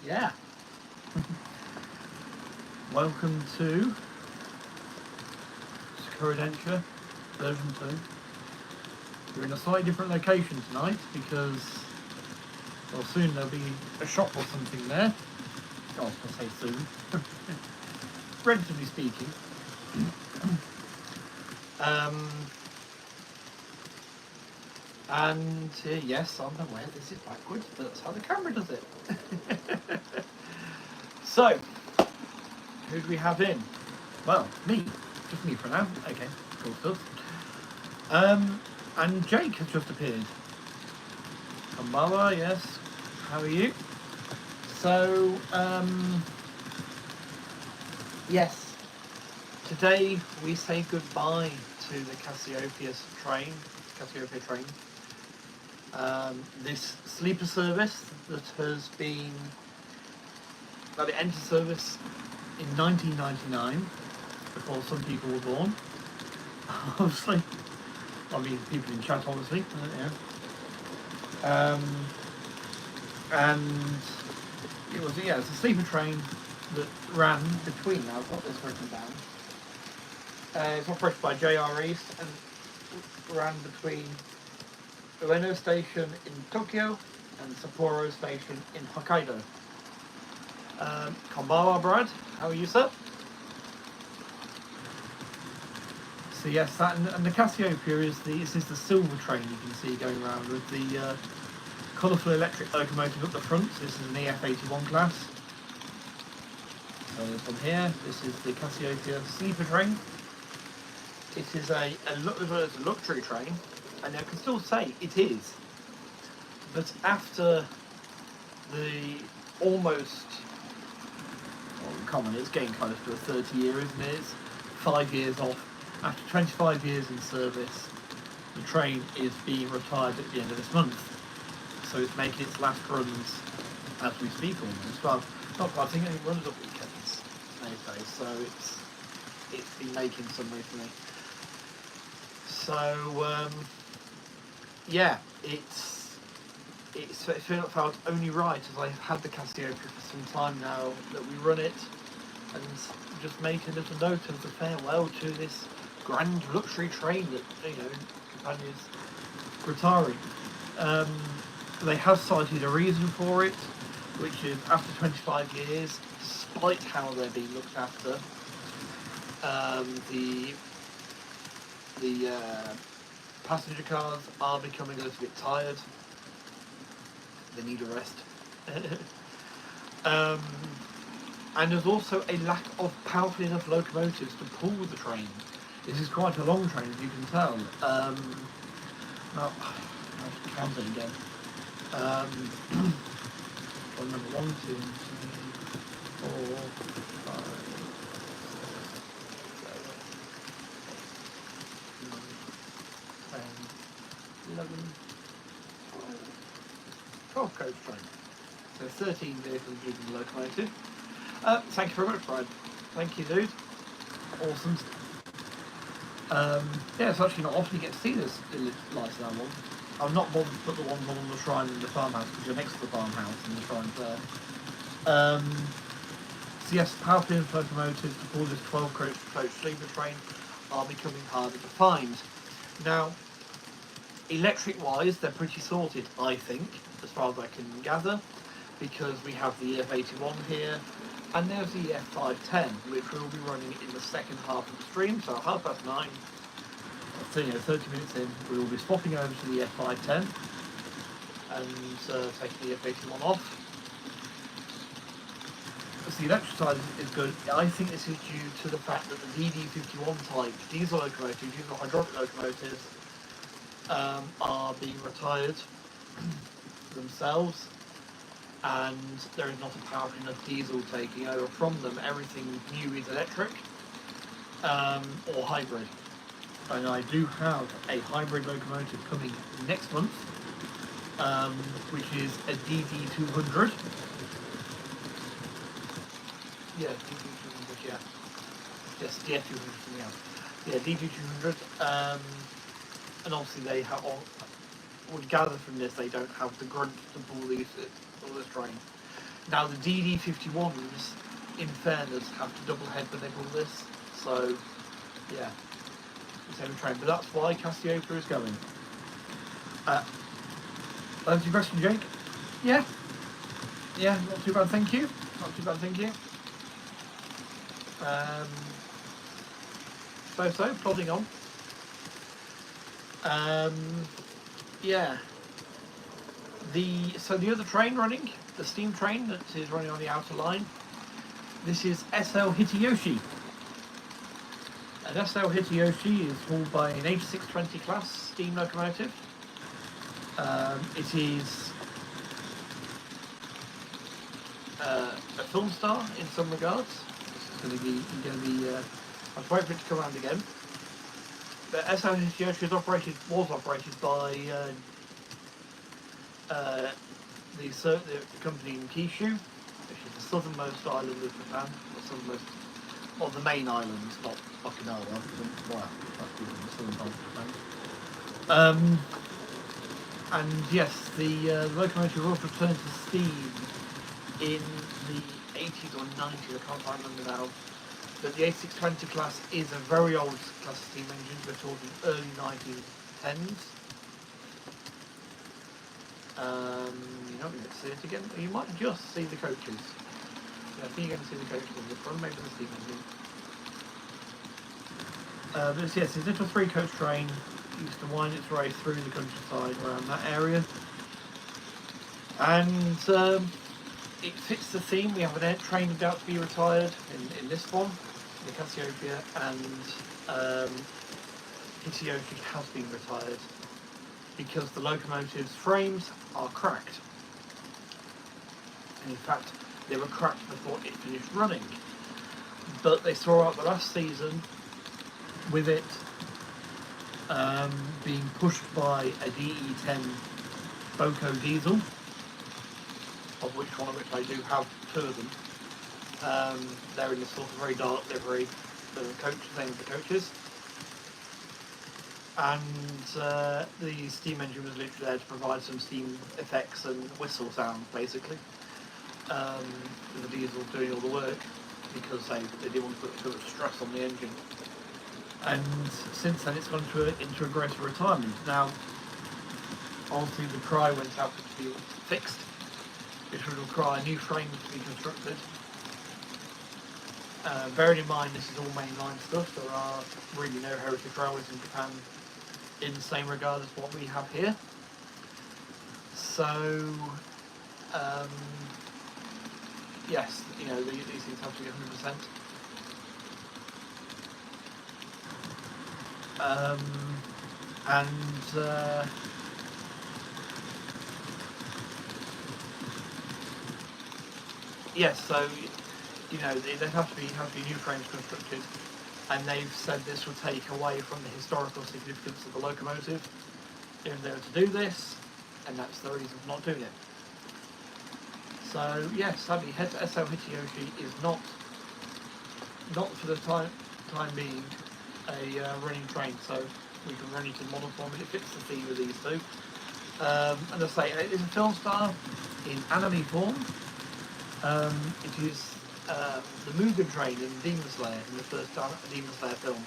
Yeah. Welcome to Sakura Densha version 2. We're in a slightly different location tonight because, well, soon there'll be a shop or something there. Oh, I was going to say soon. Relatively speaking. And yes, I'm aware this is backwards, but that's how the camera does it. So, who do we have in? Well, me. Just me for now. Okay, cool stuff. And Jake has just appeared. Kamala, yes. How are you? So, yes. Today we say goodbye to the Cassiopeia train. This sleeper service that it entered service in 1999, before some people were born. Obviously, I mean people in chat, obviously. Yeah. And it was it's a sleeper train that ran between. Now I've got this written down. It's operated by JR East and ran between Ueno Station in Tokyo and Sapporo Station in Hokkaido. Konbawa, Brad, how are you, sir? So yes, that and the Cassiopeia is the silver train you can see going around with the colourful electric locomotive up the front. So this is an EF81 class. So this one here, this is the Cassiopeia sleeper train. It is a luxury train, and I can still say it is. But after the almost, it's getting close to a 30-year, isn't it? It's 5 years off. After 25 years in service, the train is being retired at the end of this month. So it's making its last runs as we speak almost. Well, not quite, I think it runs up weekends these days, so it's been making some recently. So yeah, it felt only right, as I've had the Cassiopeia for some time now, that we run it and just make a little note of the farewell to this grand luxury train that Japan is retiring. They have cited a reason for it, which is after 25 years, despite how they're being looked after, the passenger cars are becoming a little bit tired. They need a rest. And there's also a lack of powerful enough locomotives to pull the train. This is quite a long train, as you can tell. Now, I'll just count it again. Number 1, 2, 3, 4, 5, 6, 7, 8, 9, 10, 11, 12 coach train. So 13 vehicles using the locomotive. Thank you very much, Brian. Thank you, dude. Awesome. It's actually not often you get to see this lights down one. I've not bothered to put the ones on the shrine in the farmhouse because you're next to the farmhouse and the shrine's there. So yes, powerful enough locomotives to pull this 12 coach sleeper train are becoming harder to find. Now, electric-wise, they're pretty sorted, I think, as far as I can gather, because we have the EF81 here, and there's the EF510, which will be running in the second half of the stream, so 9:30. 30 minutes in, we will be swapping over to the EF510 and taking the EF81 off. So the electric side is good. I think this is due to the fact that the DD51 type diesel locomotives, diesel hydraulic locomotives, are being retired themselves, and there is not a powerful enough diesel taking over from them. Everything new is electric or hybrid. And I do have a hybrid locomotive coming next month, which is a DD200. Yeah, DD200, yeah. Yes, DF200, yeah. Yeah, DD200. And obviously they have, would gather from this, they don't have the grunt to pull this train. Now the DD51s, in fairness, have to double head when they pull this, so yeah, it's every train. But that's why Cassiopeia is going. That's your question, Jake? Yeah? Yeah, not too bad, thank you. Not too bad, thank you. So, plodding on. Yeah. So the other train running, the steam train that is running on the outer line, this is SL Hitayoshi. And SL Hitayoshi is hauled by an E26 class steam locomotive. It is a film star in some regards. This is going to be. I was waiting for it to come around again. But SL Hitayoshi was operated by the company in Kyushu, which is the southernmost island of Japan, the southernmost of the main islands, not Okinawa. Well, that's the southern part of Japan. And yes, the locomotive was returned to steam in the 80s or 90s, I can't quite remember now. But the A620 class is a very old class of steam engine. We're talking early 1910s. You're not going to see it again. You might just see the coaches. Yeah, I think you're going to see the coaches in the front, maybe the steam engine. But yes, it's a little 3-coach train. Used to wind its way through the countryside around that area. And it fits the theme. We have an air train about to be retired in this one, the Cassiopeia, and Hitayoshi has been retired because the locomotive's frames are cracked. And in fact, they were cracked before it finished running. But they saw out the last season with it being pushed by a DE10 Boko diesel, of which I do have 2 of them. They're in this sort of very dark livery, the same as the coaches. And the steam engine was literally there to provide some steam effects and whistle sound, basically. With the diesel doing all the work, because they didn't want to put too much stress on the engine. And since then it's gone into a greater retirement. Now, obviously the cry went out to be fixed, which would require new frames to be constructed. Bearing in mind this is all mainline stuff, there are really no heritage railways in Japan in the same regard as what we have here. So, yes, these things have to be 100%. Yes, so there have to be new frames constructed, and they've said this will take away from the historical significance of the locomotive if they were to do this, and that's the reason for not doing it. So yes, sadly, SL Hitayoshi is not for the time being a running train, so we can run it in model form, and it fits the theme of these two. And I say, it is a film star in anime form. It is the Mugen train in Demon Slayer, in the first Demon Slayer film.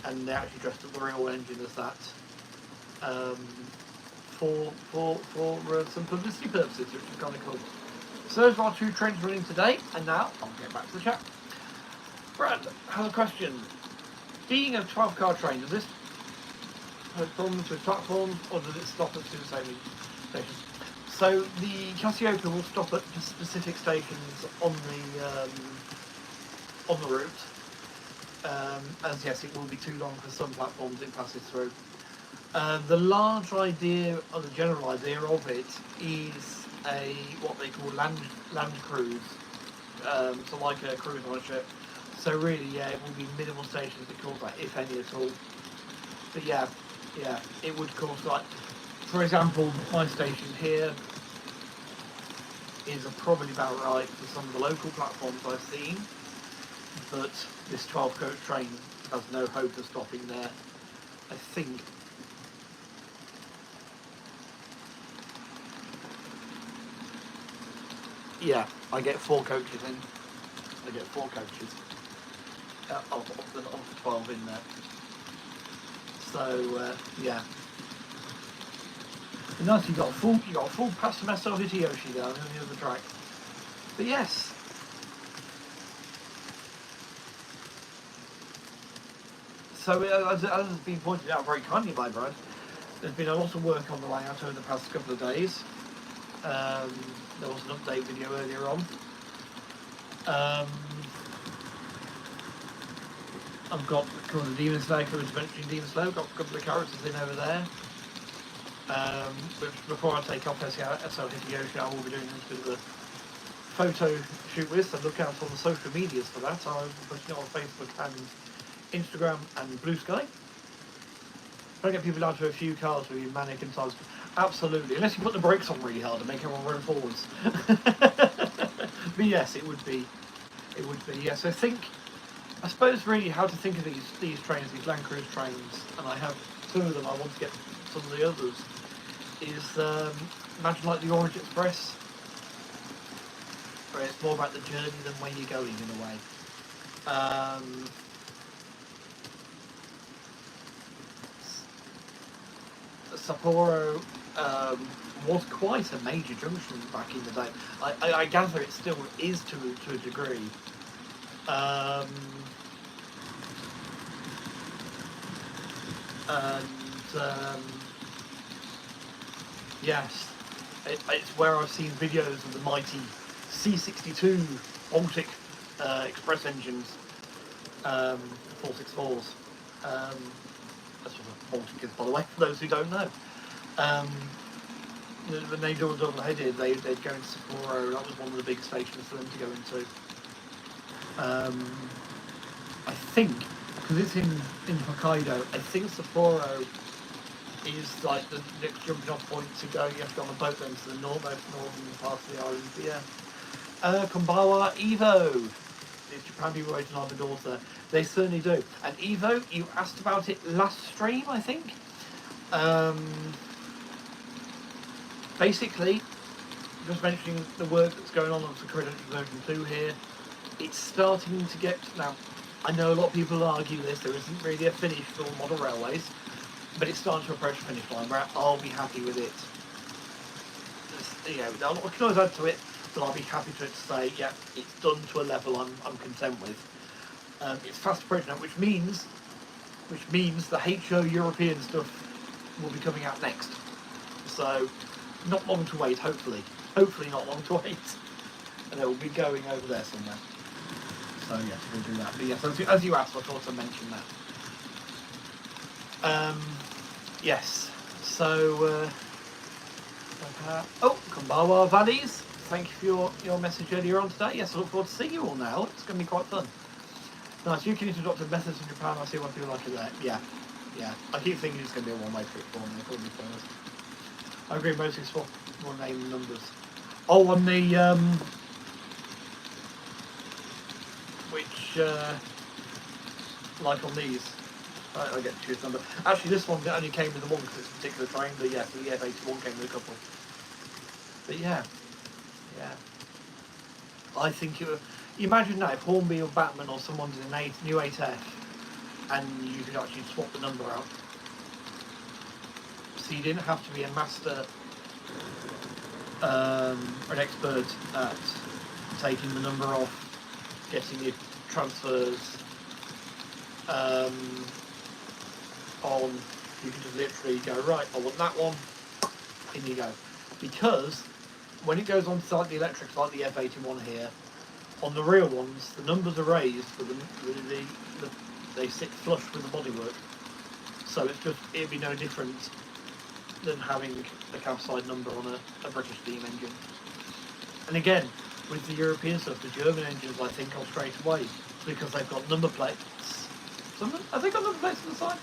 And they actually dressed up the real engine as that for some publicity purposes, which is kind of cool. So those are our 2 trains running today, and now I'll get back to the chat. Brad has a question. Being a 12-car train, does this have problems with platforms, or does it stop at 2 stations? So the Cassiopeia will stop at specific stations on the route. As yes, it will be too long for some platforms it passes through. The large idea, or the general idea of it, is what they call land cruise. So like a cruise on a ship. So really, yeah, it will be minimal stations it calls that, if any at all. But yeah, it would cause, like, for example, my station here is probably about right for some of the local platforms I've seen, but this 12-coach train has no hope of stopping there, I think. yeah, I get 4 coaches in. I get 4 coaches of the 12 in there. So yeah. And nice, you got a full Pastor Hideyoshi there on the other track. But yes. So as has been pointed out very kindly by Brad, there's been a lot of work on the layout over the past couple of days. There was an update video earlier on. I've got the Demon Slayer, I was mentioning Demon Slayer, I've got a couple of characters in over there. But before I take off SL Hideyoshi, I will be doing a bit of a photo shoot with, so look out on the social medias for that. I'm putting it on Facebook and Instagram and Blue Sky. Try to get people out to a few cars with you manic and times. Absolutely, unless you put the brakes on really hard and make everyone run forwards. But yes, it would be. Yes, I suppose really how to think of these trains, these Land Cruise trains, and I have 2 of them. I want to get some of the others. Is imagine like the Orange Express, where it's more about the journey than where you're going in a way. Sapporo was quite a major junction back in the day. I gather it still is to a degree. Yes, it's where I've seen videos of the mighty C62 Baltic Express engines, 464s. That's what Baltic is, by the way, for those who don't know. When they do a double-headed, they'd go into Sapporo. That was one of the big stations for them to go into. I think, because it's in Hokkaido, I think Sapporo is like the next jumping off point to go. You have to go on a boat then to the northern part of the island. But yeah. Konbawa Evo. If Japan people waiting on the doors there, they certainly do. And Evo, you asked about it last stream, I think. Basically, just mentioning the work that's going on Sakura version 2 here. It's starting to get now. I know a lot of people argue this. There isn't really a finish for all model railways, but it's starting to approach the finish line where I'll be happy with it. I can always add to it, but I'll be happy to say, yeah, it's done to a level I'm content with. It's fast approaching that, which means the HO European stuff will be coming out next. So, not long to wait. Hopefully not long to wait, and it will be going over there somewhere. So yes, we'll do that. But yes, as you asked, I thought I'd mention that. Yes. So. Konbawa Valleys. Thank you for your message earlier on today. Yes, I look forward to seeing you all now. It's going to be quite fun. Nice. You can introduce methods in Japan. I see what people like it there. Yeah. I keep thinking it's going to be a one-way trip for me. It'll be fun. I agree. Mostly swap more name numbers. Oh, on the which like on these, I get to choose number. Actually, this one only came with the one because it's a particular train. But yeah, the F81 came with a couple. But yeah. I think it would. Imagine that if Hornby or Batman or someone did a new 8F, and you could actually swap the number out. So you didn't have to be a master or an expert at taking the number off, getting your transfers on. You can just literally go, right, I want that one, in you go. Because when it goes on to like the electrics, like the F81 here, on the real ones, the numbers are raised, but they sit flush with the bodywork. So it'd be no different than having a cab-side number on a British steam engine. And again, with the European stuff, the German engines, I think, are straight away because they've got number plates. Have they got number plates on the side?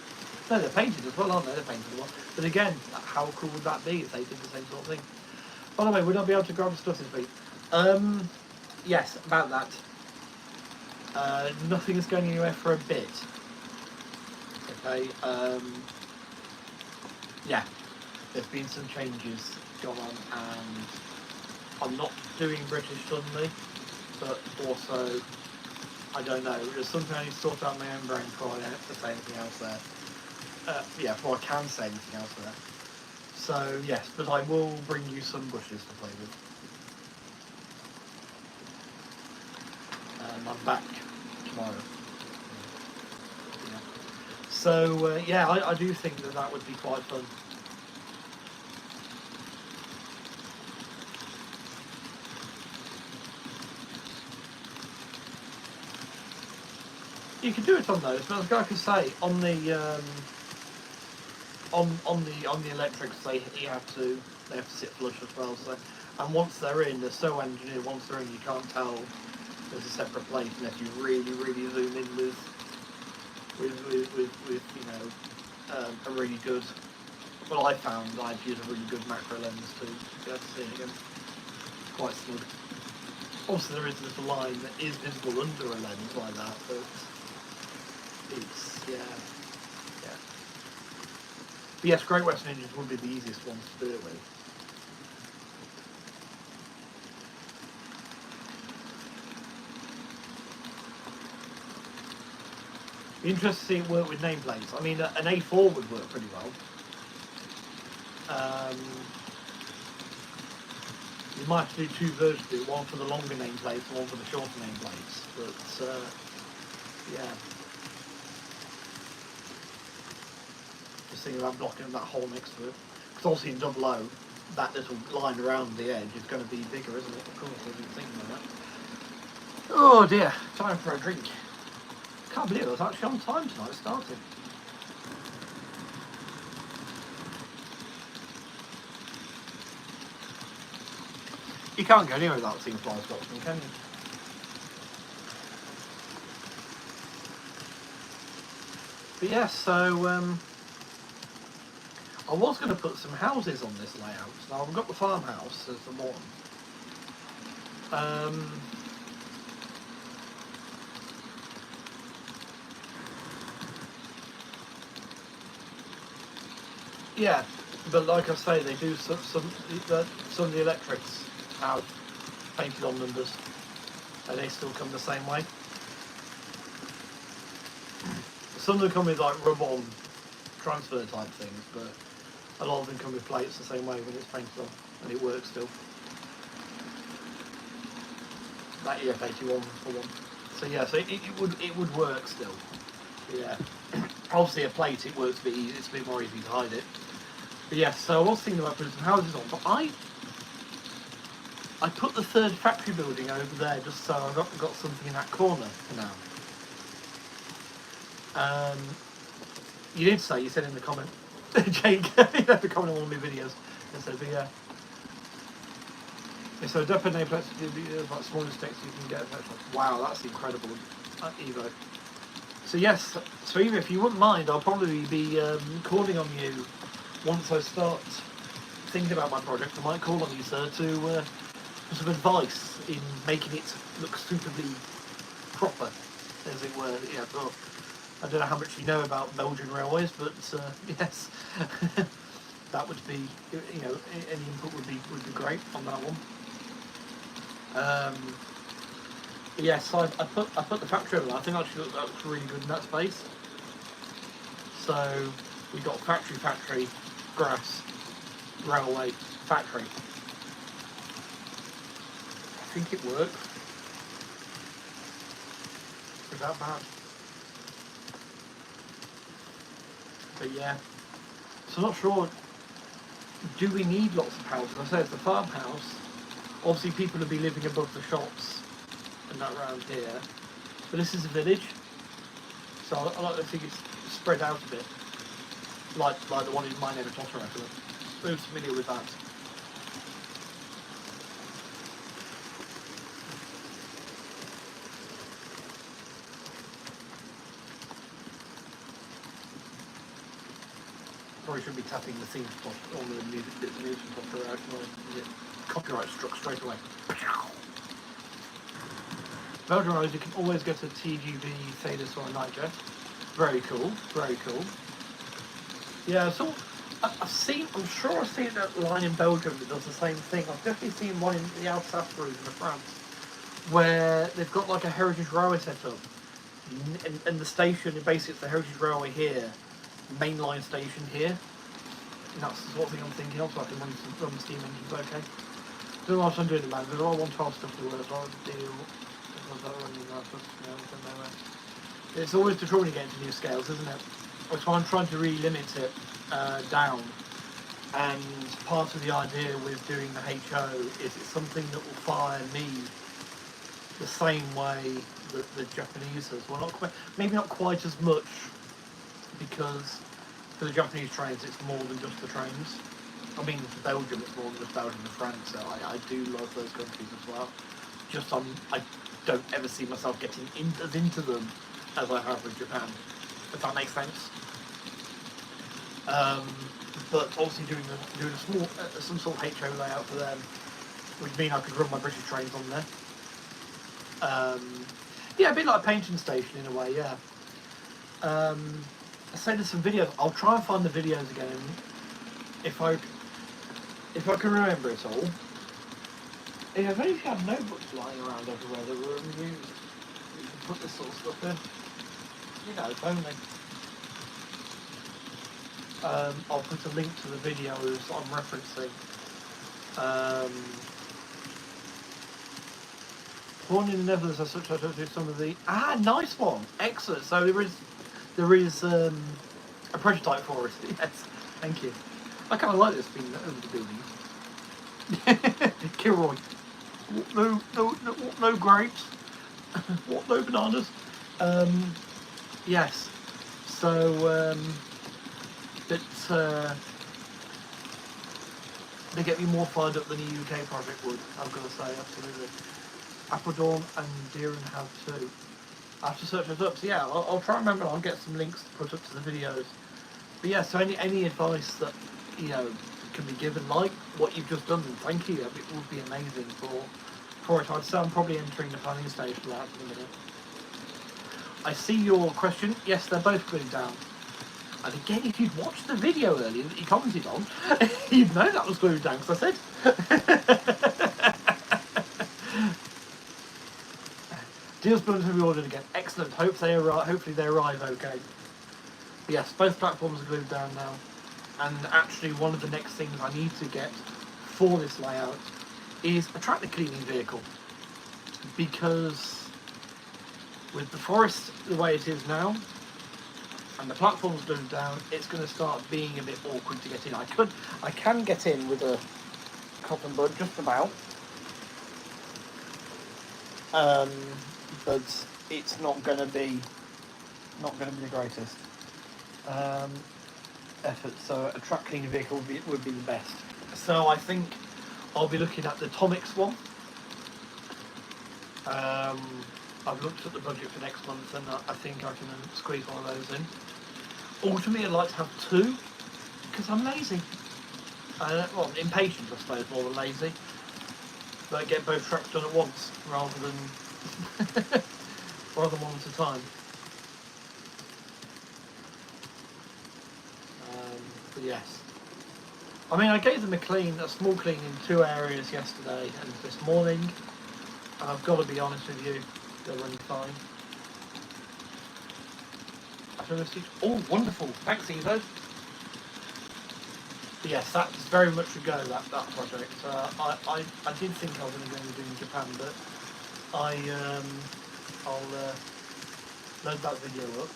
No, they're painted as well, aren't they? They're painted as well. But again, how cool would that be if they did the same sort of thing? By the way, would I be able to grab the stuff this week? Yes, about that. Nothing is going anywhere for a bit. Okay. Yeah, there's been some changes going on, and I'm not doing British suddenly, but also, I don't know, there's something I need to sort out in my own brain before I say anything else there. Yeah, before I can say anything else there. So, yes, but I will bring you some bushes to play with. And I'm back tomorrow. Yeah. So, yeah, I do think that would be quite fun. You can do it on those, but like I say, on the on the electrics, they have to sit flush as well. So, and once they're in, they're so engineered. Once they're in, you can't tell there's a separate place unless you really zoom in with you know a really good. Well, I found I'd use a really good macro lens to be able to see it again. Quite snug. Obviously, there is a little line that is visible under a lens like that, but it's yeah. But yes, Great Western Engines would be the easiest ones to do it with. Be interested to see it work with nameplates. I mean, an A4 would work pretty well. You might have to do two versions of it, one for the longer nameplates and one for the shorter nameplates. But, yeah. Just thinking about blocking that hole next to it. Because obviously in double O, that little line around the edge is going to be bigger, isn't it? Of course, I didn't think about that. Oh dear, time for a drink. Can't believe it was actually on time tonight, it started. You can't go anywhere without seeing fly Scotsman, can you? But yeah, so I was going to put some houses on this layout. Now I've got the farmhouse as the one. Yeah, but like I say, they do some of the electrics have painted on numbers, and they still come the same way. Some of them come with like rub-on transfer type things, but a lot of them come with plates the same way when it's painted on, and it works still. That EF81 for one. So yeah, so it would work still. Yeah. Obviously a plate it works a bit easy, it's a bit more easy to hide it. But yeah, so I was thinking about putting some houses on, but I put the third factory building over there just so I've got something in that corner for now. You did say, you said in the comment, Jake, you had to comment on one of my videos. I said, but yeah. So Depot nameplates like smaller sticks you can get. Wow, that's incredible, Evo. So yes, so Eva, if you wouldn't mind, I'll probably be calling on you once I start thinking about my project. I might call on you, sir, to for some advice in making it look suitably proper, as it were. Yeah, well, I don't know how much you know about Belgian railways, but yes, that would be, you know, any input would be great on that one. Yes, I put the factory over there. I think actually that looks really good in that space. So we've got factory, grass, railway, factory. I think it works. Is that bad? But yeah, so I'm not sure. Do we need lots of houses? I say it's a farmhouse. Obviously, people will be living above the shops and that around here. But this is a village, so I like to think it's spread out a bit, like the one in my neighbour Totoro. Very familiar with that. Probably should be tapping the theme spot on the music bits of music Totoro out. Copyright struck straight away. Belgian roads, you can always get a TGV, Thales or a Nightjet. Very cool, very cool. Yeah, so I'm sure I've seen a line in Belgium that does the same thing. I've definitely seen one in the Alsace region of France, where they've got like a heritage railway set up. And the station, basically it's the heritage railway here, mainline station here. And that's the sort of thing I'm thinking of, so I can run the steam engines okay. Don't know what I'm doing, man. There's a lot of 112 stuff to work, so I'll deal. It's always the trouble when you get into new scales, isn't it? I'm trying to really limit it down. And part of the idea with doing the HO is it's something that will fire me the same way that the Japanese has. Well, not quite, maybe not quite as much, because for the Japanese trains it's more than just the trains. I mean, for Belgium it's more than just Belgium and France, so I do love those countries as well. Just I don't ever see myself getting into them as I have with Japan, if that makes sense. But obviously doing a small some sort of HO layout for them would mean I could run my British trains on there. Yeah, a bit like a painting station in a way. Yeah. I say there's some videos. I'll try and find the videos again if I can remember it all. Yeah, I've only had notebooks lying around everywhere that were unused. You can put this sort of stuff in. You know, if only. I'll put a link to the videos I'm referencing. Born in the Netherlands, as such, I don't do some of the... Ah, nice one! Excellent. So there is a prototype for it. Yes, thank you. I kind of like this being over the building. Kilroy. No grapes. What, no bananas? Yes. So, they get me more fired up than a UK project would, I've got to say, absolutely. Appledorn and Deeren have too. I have to search those up. So yeah, I'll try and remember. I'll get some links to put up to the videos. But yeah, so any advice that can be given, like what you've just done, thank you. It would be amazing for it. I'd say I'm probably entering the planning stage for that in a minute. I see your question. Yes, they're both glued down. And again, if you'd watched the video earlier that you commented on, you'd know that was glued down, because I said. Deals builders will be ordered again. Excellent. Hopefully they arrive okay. But yes, both platforms are glued down now. And actually, one of the next things I need to get for this layout is a tractor cleaning vehicle. Because with the forest the way it is now, and the platform's glued down, it's going to start being a bit awkward to get in. I can get in with a cotton bud just about. But it's not going to be the greatest effort. So a track cleaning vehicle would be the best. So I think I'll be looking at the Tomix one. I've looked at the budget for next month, and I think I can squeeze one of those in. Ultimately, I'd like to have two, because I'm lazy. Well, impatient, I suppose, more than lazy. But get both tracks done at once, rather than one at a time. But yes. I mean, I gave them a small clean in 2 areas yesterday and this morning. And I've got to be honest with you, they're running fine. Oh, wonderful. Thanks, Evo. But yes, that's very much a go, that project. I did think I was going to go and do in Japan, but I'll load that video up.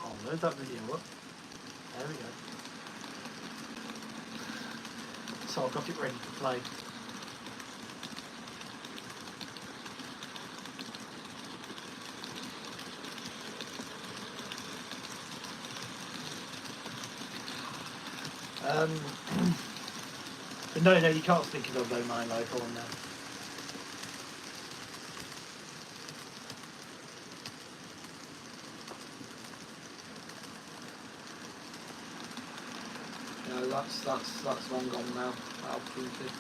I'll load that video up. There we go. So I've got it ready to play. But no, you can't stick it on though, mine local on there. No, that's long gone now. That opportunity.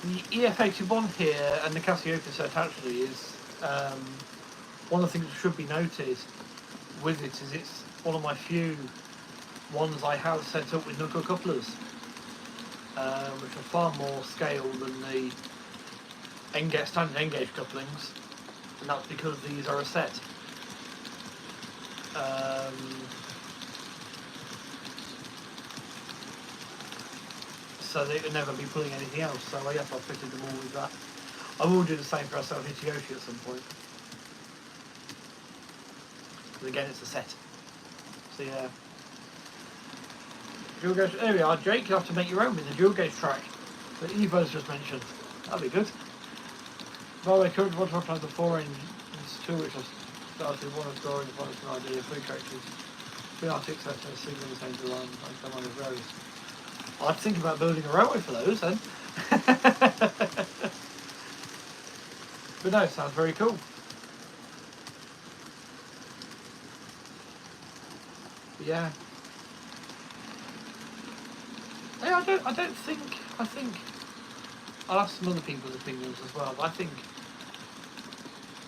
The EF81 here and the Cassiopeia set actually is one of the things that should be noted with it is it's one of my few ones I have set up with knuckle couplers, which are far more scale than the standard N-gauge couplings, and that's because these are a set. So they would never be pulling anything else. So yes, I've fitted them all with that. I will do the same for ourselves in Yoshi at some point. But again, it's a set. So yeah. Dual gauge. There we are, Jake. You have to make your own with the dual gauge track that Evo's just mentioned. That'd be good. By the way, currently one has the 4 engines, 2 which I've started. One is drawing, one is an idea. 3 characters. 3 R6 sets and a single in the same design. Like someone is very. I'd think about building a railway for those then. But no, sounds very cool. But yeah. Hey, I think I'll ask some other people's opinions as well, but I think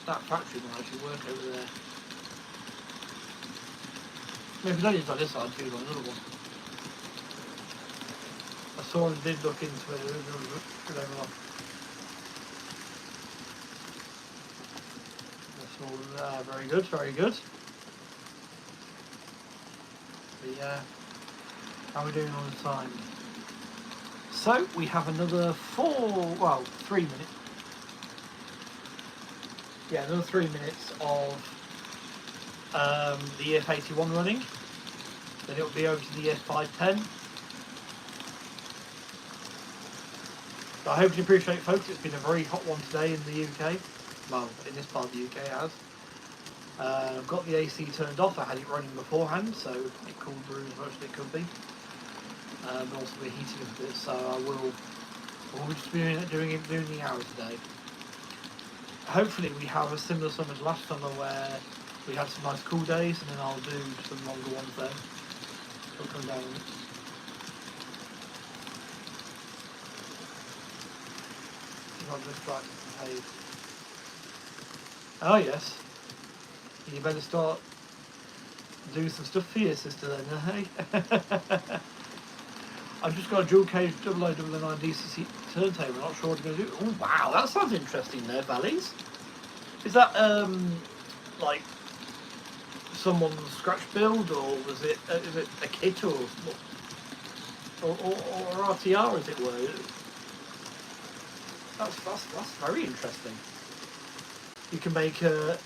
that factory will actually work over there. Maybe if we don't use on this side, do it on another one. I saw and did look into it. That's all there. Very good, very good. But yeah, how are we doing on the time? So we have another 3 minutes. Yeah, another 3 minutes of the EF81 running. Then it'll be over to the EF510. So I hope you appreciate, folks. It's been a very hot one today in the UK. Well, in this part of the UK, it has. I've got the AC turned off. I had it running beforehand, so it cooled through as much as it could be. But also we're heating a bit, so we'll just be doing the hours today. Hopefully we have a similar summer as last summer where we had some nice cool days, and then I'll do some longer ones then. It'll come down. Not just like behave. Oh yes. You better start doing some stuff for your sister then, hey? I've just got a dual cage 0009 DCC turntable. I'm not sure what I'm going to do. Oh wow, that sounds interesting there, Valleys. Is that like someone's scratch build, or was it is it a kit or RTR as it were? That's very interesting. You can make a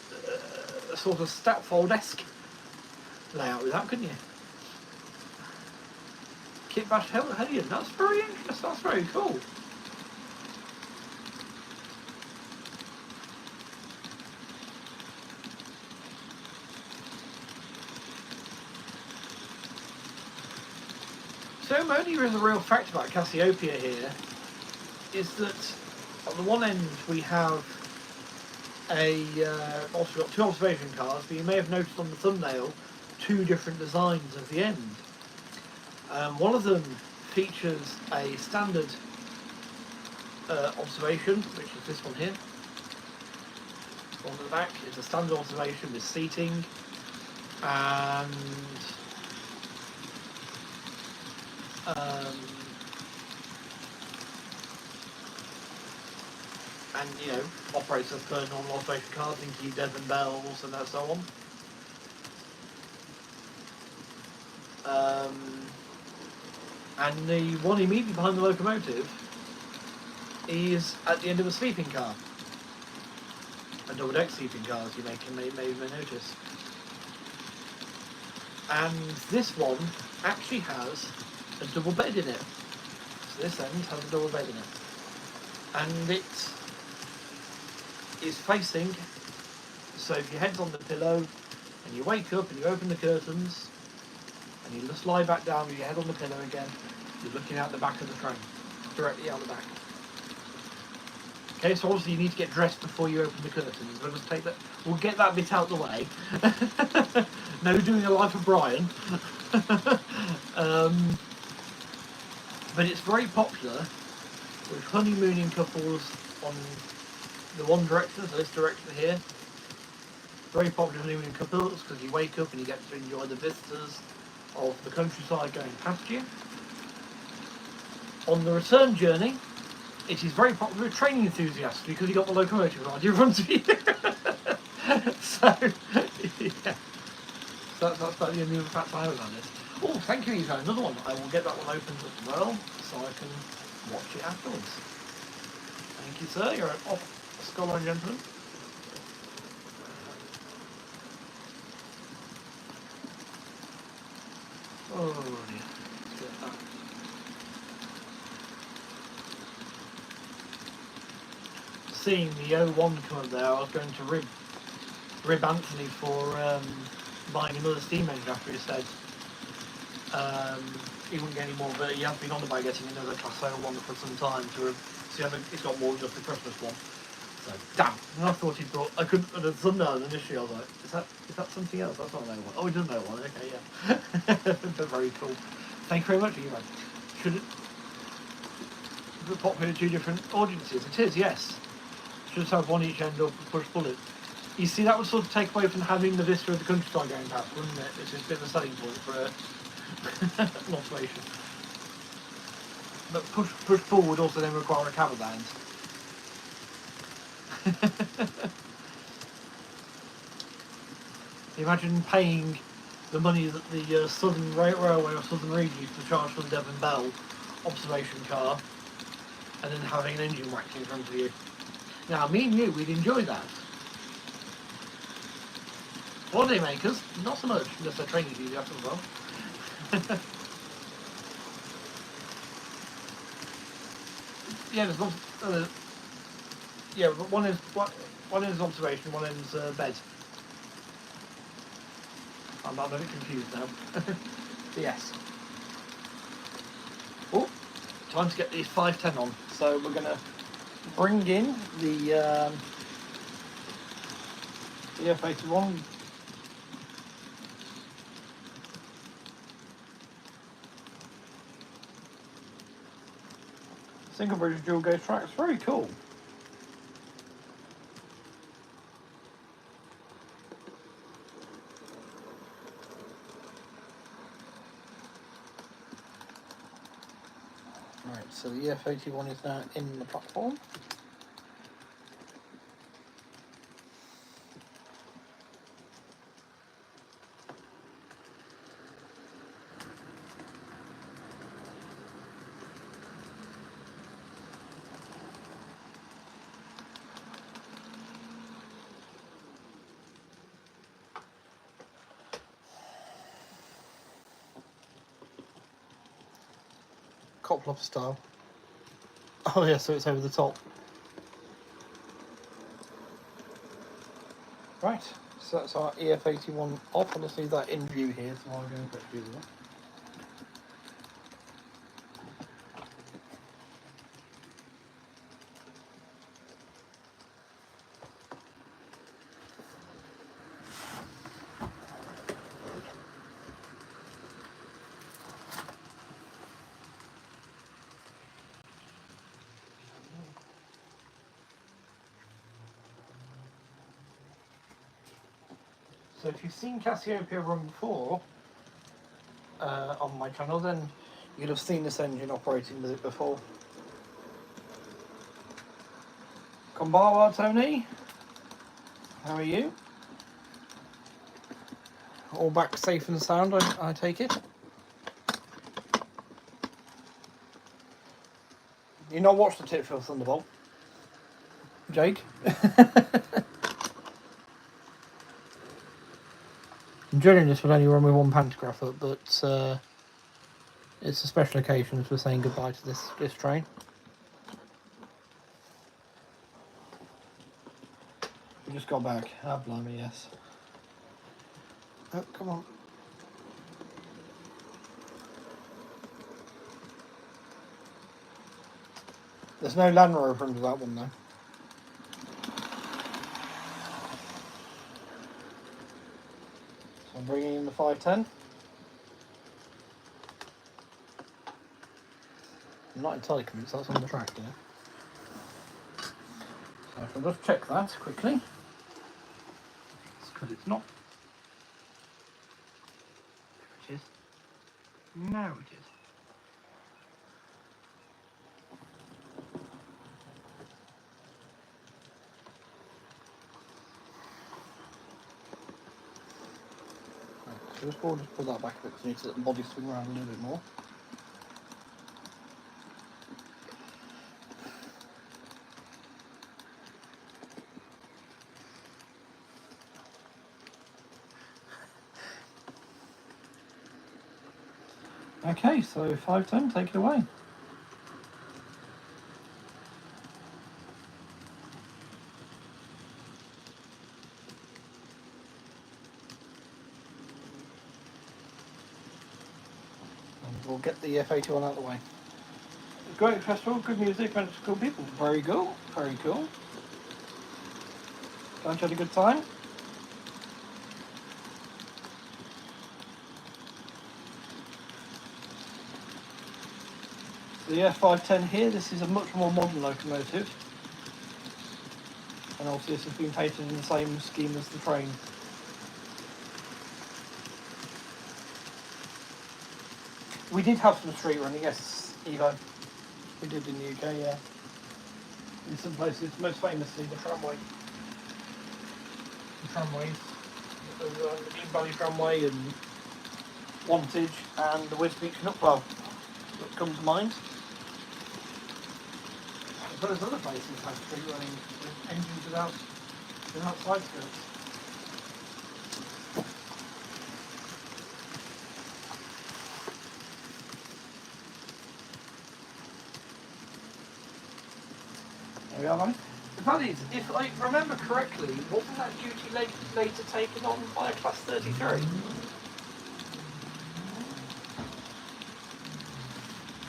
sort of Statfold-esque layout with that, couldn't you? Kit bash Hellion, that's very interesting, that's very cool. So only the real fact about Cassiopeia here is that on the one end we have also got 2 observation cars, but you may have noticed on the thumbnail 2 different designs of the end. One of them features a standard observation, which is this one here. On the back is a standard observation with seating and you know, operates as per normal observation cars, include Devon bells and so on. And the one immediately behind the locomotive is at the end of a sleeping car. A double-deck sleeping car, as you may notice. And this one actually has a double bed in it. So this end has a double bed in it. And it is facing, so if your head's on the pillow and you wake up and you open the curtains and you just lie back down with your head on the pillow again, you're looking out the back of the train, directly out the back. Okay, so obviously you need to get dressed before you open the curtains. We'll just take that. We'll get that bit out the way. No doing a life of Brian. But it's very popular with honeymooning couples on the one director, so this director here. Very popular honeymooning couples because you wake up and you get to enjoy the vistas of the countryside going past you. On the return journey, it is very popular with training enthusiasts because you got the locomotive right in front of you. So, yeah. So that's about the only other fact I have on this. Oh, thank you, Eva. Another one. I will get that one opened as well so I can watch it afterwards. Thank you, sir. You're an off scholar and gentleman. Oh, dear. Let's get that. Seeing the O1 come up there, I was going to rib Anthony for buying another steam engine after he said he wouldn't get any more, but he has been on about getting another Class O1 for some time to see if he's got more than just the Christmas one. So, damn. And I thought he brought, I couldn't, the thumbnail initially I was like, is that something else? That's not an O1. Oh, he doesn't know one. Okay, yeah. That's very cool. Thank you very much, Eva. Should it pop here two different audiences? It is, yes. Should just have one each end of push bullet. You see, that would sort of take away from having the vista of the countryside going past, wouldn't it? It's just a bit of a selling point for an observation. But push pull would also then require a cover band. Imagine paying the money that the Southern Railway or Southern Region used to charge for the Devon Bell observation car, and then having an engine whacked in front of you. Now, me and you, we'd enjoy that. Holiday makers, not so much, unless they're training you after as well. Yeah, there's one. Yeah, but one is observation, one is bed. I'm a bit confused now. Yes. Oh, time to get the 510 on. So we're gonna bring in the F81. Single bridge dual gauge tracks, very cool. Right, so the F81 is now in the platform. Coploper style. Oh yeah, so it's over the top. Right, so that's our EF81 off, and let's leave that in view here, so I'm going to put view that. So if you've seen Cassiopeia run before on my channel, then you'll have seen this engine operating with it before. Konbawa, Tony. How are you? All back safe and sound, I take it? You not watched the Titfield Thunderbolt? Jake? Generally this would only run with one pantograph up, but it's a special occasion as we're saying goodbye to this train. We just got back. Ah, blimey, yes. Oh, come on. There's no Land Rover under that one though. So I'm bringing in the 510. I'm not entirely convinced that's on the track, you know. So if I'll just check that quickly. It's because it's not. There it is. No, it is. So we'll just pull that back a bit because we need to let the body swing around a little bit more. Okay, so 510, take it away. And we'll get the F81 out of the way. Great festival, good music, bunch of cool people. Very cool, very cool. Don't you had a good time? The F510 here, this is a much more modern locomotive. And obviously this has been painted in the same scheme as the train. We did have some street running, yes, Evo. We did in the UK, yeah. In some places, most famously the tramway. The tramways. The Dean Valley Tramway and Wantage and the West Beach and Upwell that come to mind. As well as other places have street running with engines without side skirts. There we are, mate. The fact is, if I remember correctly, wasn't that duty later taken on by a Class 33?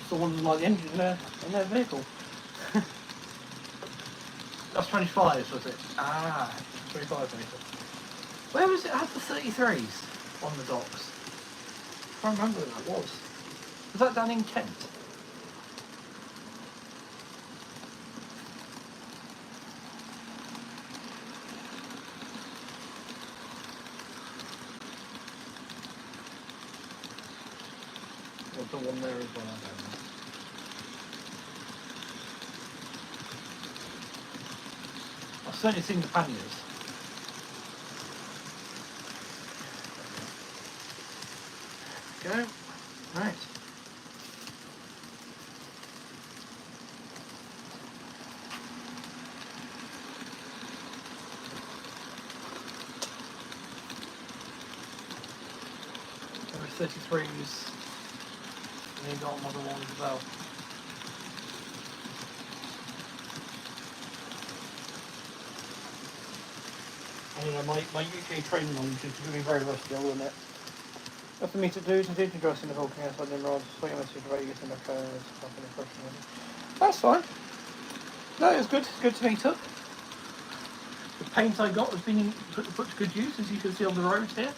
Someone like the engine in their vehicle. That's 25, was it? Ah, 25 metre. Where was it? Had the 33s on the docks? I can't remember where that was. Was that down in Kent? Or the one there as well, I don't know. I've certainly seen the panniers. Go. Right. There are 33s. And you got another one as well. Anyway, my UK training knowledge is going to be very rusty, I'll admit. Nothing for me to do, to dress in the Vulcan outside the Emerald, swing a message about you getting my cars, something impression. That's fine. No, it was good. It's good to meet up. The paint I got has been put to good use, as you can see on the road here.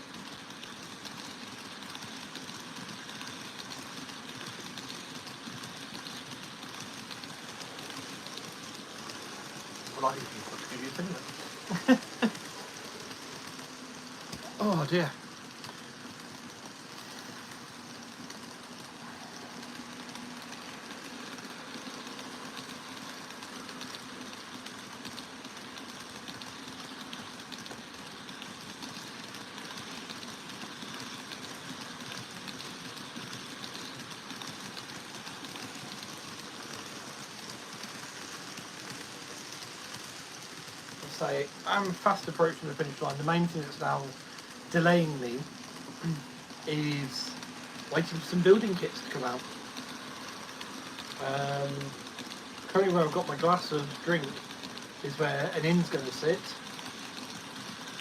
Well, I usually put to good use anyway. Oh dear. Say I'm fast approaching the finish line. The main thing that's now delaying me is waiting for some building kits to come out. Currently where I've got my glass of drink is where an inn's going to sit.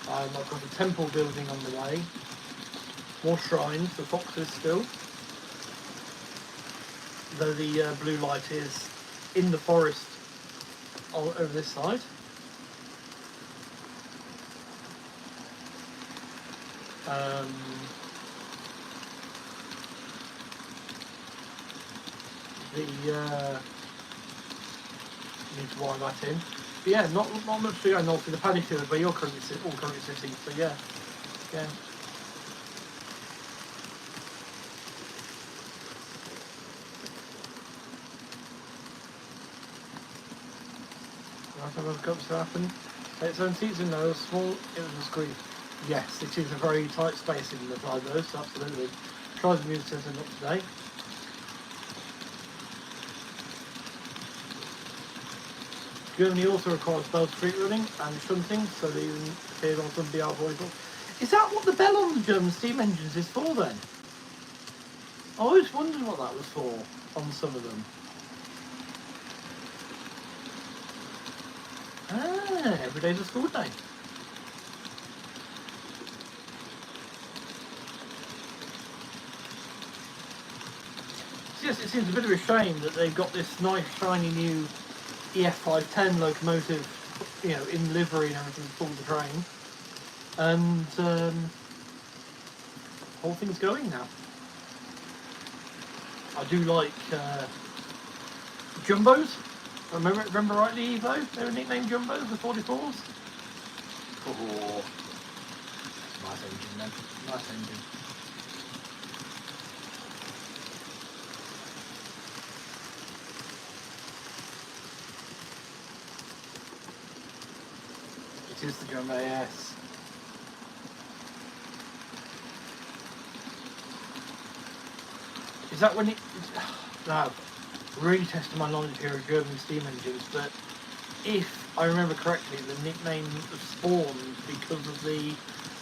I've got a temple building on the way, more shrines for foxes still, though the blue light is in the forest over this side. the need to wire that in. But yeah, not much to go, and obviously the paddy field where you're currently sitting. So yeah. Last time I've got to happen. Its own seats in those small. It was a screen. Yes, it is a very tight space in the those. Absolutely. Try the music system up today. Germany also requires bell street running and shunting, so they even appeared on some BR vehicles. Is that what the bell on the German steam engines is for then? I always wondered what that was for on some of them. Ah, every day's a school day. Yes, it seems a bit of a shame that they've got this nice shiny new EF510 locomotive, you know, in livery and everything to pull the train, and the whole thing's going now. I do like Jumbos. Remember rightly, Evo? They were nicknamed Jumbos, the 44s. Oh, nice engine then. Nice engine. It is the Jumbo, yes. Is that when it... Now, really testing my knowledge here of German steam engines, but if I remember correctly, the nickname spawned because of the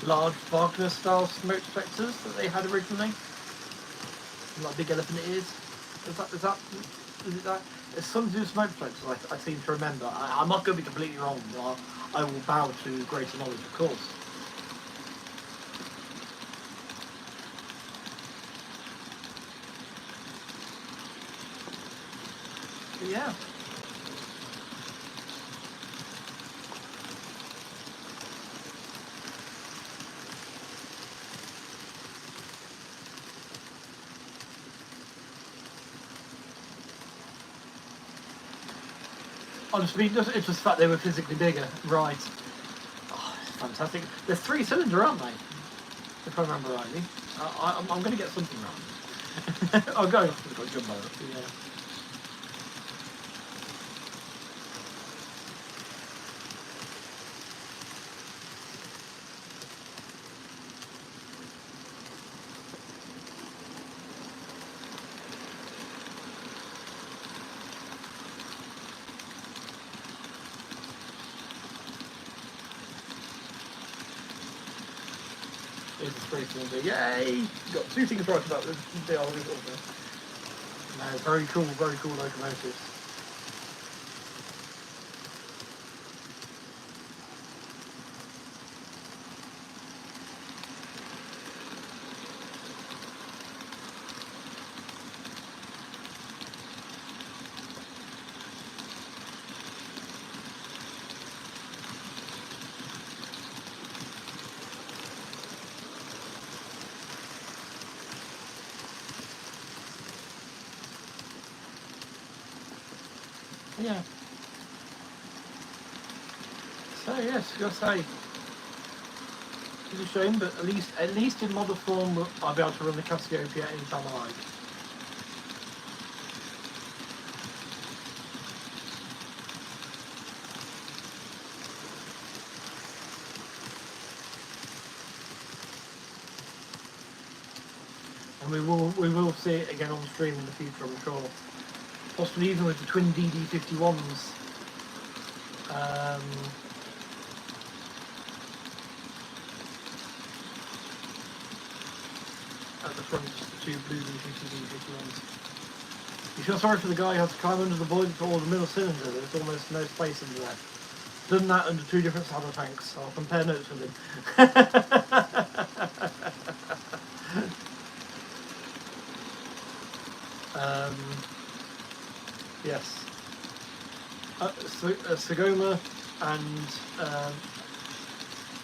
large Wagner-style smoke spectres that they had originally. Like big elephant it is. Is it that? It's something to do with smoke spectres, I seem to remember. I'm not going to be completely wrong, but I will bow to greater knowledge, of course. But yeah. Honestly, it's just the fact they were physically bigger, right? Oh, it's fantastic. They're 3-cylinder, aren't they? If I remember rightly. I'm going to get something wrong. I'll go off the jumbo. Yeah. It's a 3-cylinder. Yay! Got 2 things right about this. They are really awesome. No, very cool locomotives. Yeah. So yes, gotta say, it's a shame, but at least in model form, I'll be able to run the Cassiopeia anytime I like. And we will see it again on stream in the future, I'm sure. Possibly even with the twin DD51s. At the front, the 2 blue DD51s. You feel sorry for the guy who has to climb under the boiler or the middle cylinder. There's almost no space under there. Done that under 2 different saddle tanks. I'll compare notes with him. Yes. Sagoma and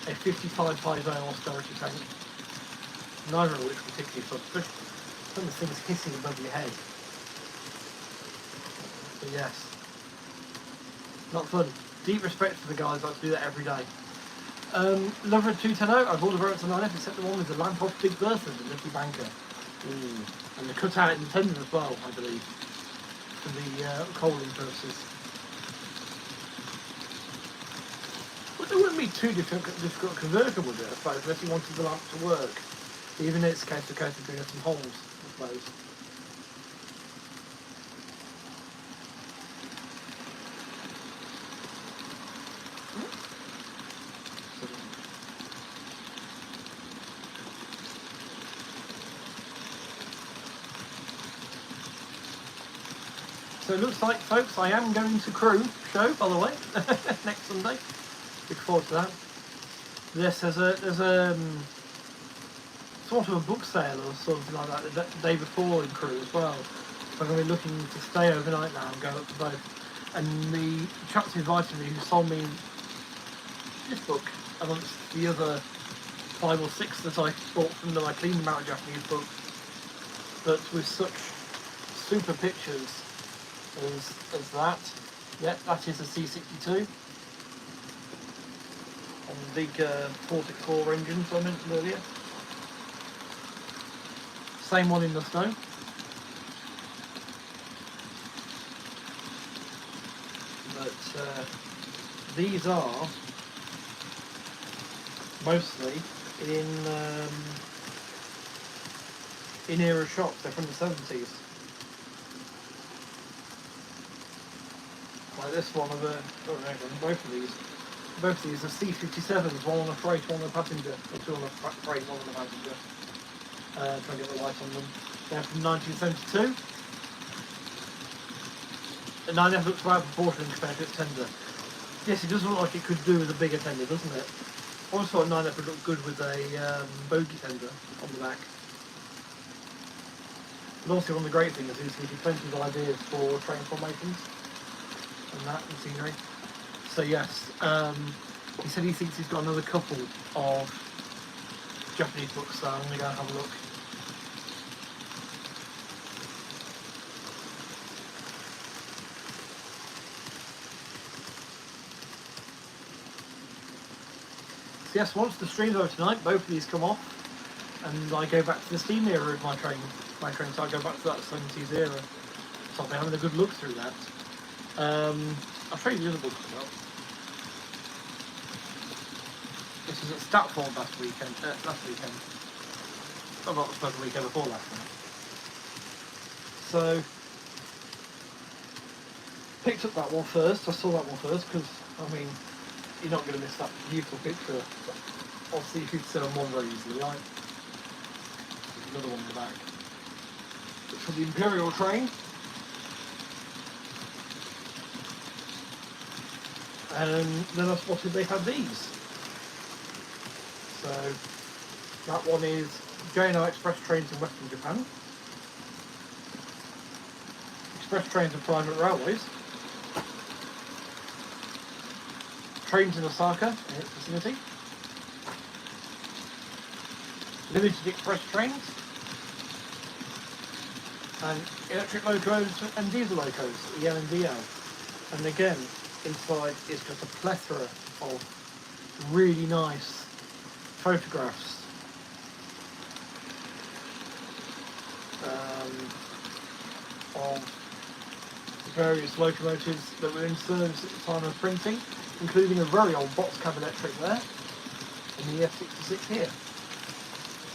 a 55-5 austerity tank. Neither of which particularly fun. Some of the things hissing above your head. But yes, not fun. Deep respect for the guys that do that every day. Lover 210, I've all the variants on 9F except the one with the lamp off Big Bertha, the Nifty Banker. And the cutout in the tender as well, I believe, for the coaling purposes. But there wouldn't be too difficult conversion with it, I suppose, unless you wanted the lamp to work. Even in its case of doing some holes, I suppose. So it looks like, folks, I am going to Crew show, by the way, next Sunday. Look forward to that. Yes, there's a sort of a book sale or something like that the day before in Crew as well. So I'm going to be looking to stay overnight now and go up to both. And the chaps who invited me, who sold me this book amongst the other 5 or 6 that I bought from them, I cleaned them out of Japanese books, but with such super pictures as that. Yeah, that is a C62. And the big 464 engines I mentioned earlier. Same one in the snow. But these are mostly in era shops. They're from the 70s. Like this one of both of these. Both of these are C57s, one on a freight, one on a passenger, or 2 on a freight, one on a passenger. Trying to get the light on them. They're from 1972. The 9F looks right proportionate compared to its tender. Yes, it does look like it could do with a bigger tender, doesn't it? I always thought 9F would look good with a bogey tender on the back. But also one of the great things is he gives you plenty of ideas for train formations and that and scenery. So yes, he said he thinks he's got another couple of Japanese books, so I'm going to go and have a look. So yes, once the stream's over tonight, both of these come off, and I go back to the steam era of my train, so I go back to that 70s era. So I'll be having a good look through that. I'll show you the other books as well. This is at Statford last weekend. Oh, not the weekend before last night. So, picked up that one first. I saw that one first because, I mean, you're not going to miss that beautiful picture of C57 very easily, right? There's another one in the back. It's from the Imperial train. And then I spotted they had these. So that one is J&O Express trains in Western Japan, express trains and private railways, trains in Osaka in its vicinity, limited express trains, and electric locos and diesel locos, EL and DL. And again, inside is just a plethora of really nice photographs of various locomotives that were in service at the time of printing, including a very old box cab electric there, and the E26 here.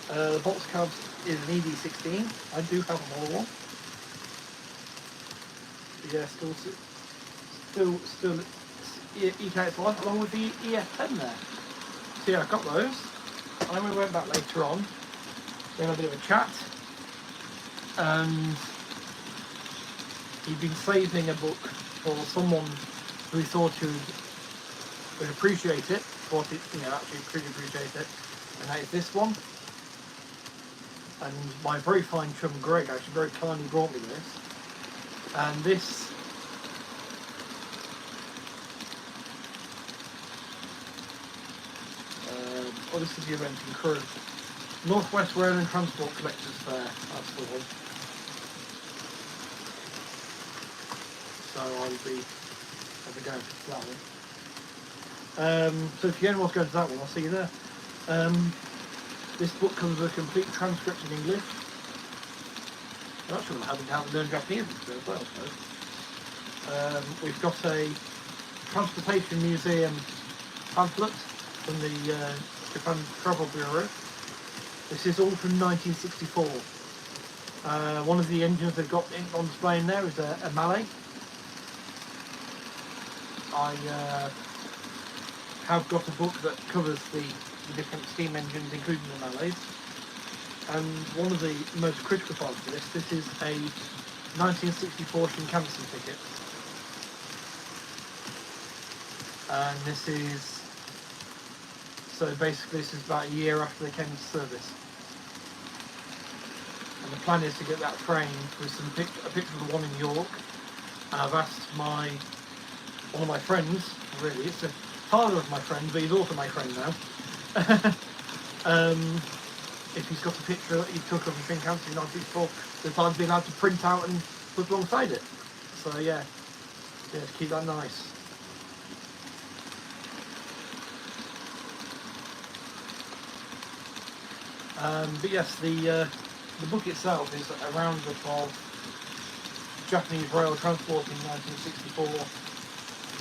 The box cab is an ED16. I do have a model one. Yeah, still EK5 along with the EF10 there. So yeah, I got those. And then we went back later on, we had a bit of a chat, and he'd been saving a book for someone who he thought would appreciate it, actually pretty appreciate it, and that is this one. And my very fine chum Greg actually very kindly brought me this, and this this is the event in Kurabu. Northwest Rail and Transport Collectors Fair, that's the one. so I'll be going to that one. So if anyone wants to go to that one, I'll see you there. This book comes with a complete transcript in English. I'm not sure I'm having to learn Japanese as well. So. We've got a Transportation Museum pamphlet from the Japan Travel Bureau. This is all from 1964. One of the engines they've got on display in there is a Mallet. I have got a book that covers the different steam engines, including the Mallets. And one of the most critical parts of this is a 1964 Shinkansen ticket. And this is, so basically this is about a year after they came into service. And the plan is to get that framed with a picture of the one in York. And I've asked one of my friends, really, it's the father of my friend, but he's also my friend now, if he's got a picture that he took of the Shinkansen in 1964 that I'd be allowed to print out and put alongside it. So yeah, to keep that nice. But yes, the book itself is a roundup of Japanese rail transport in 1964,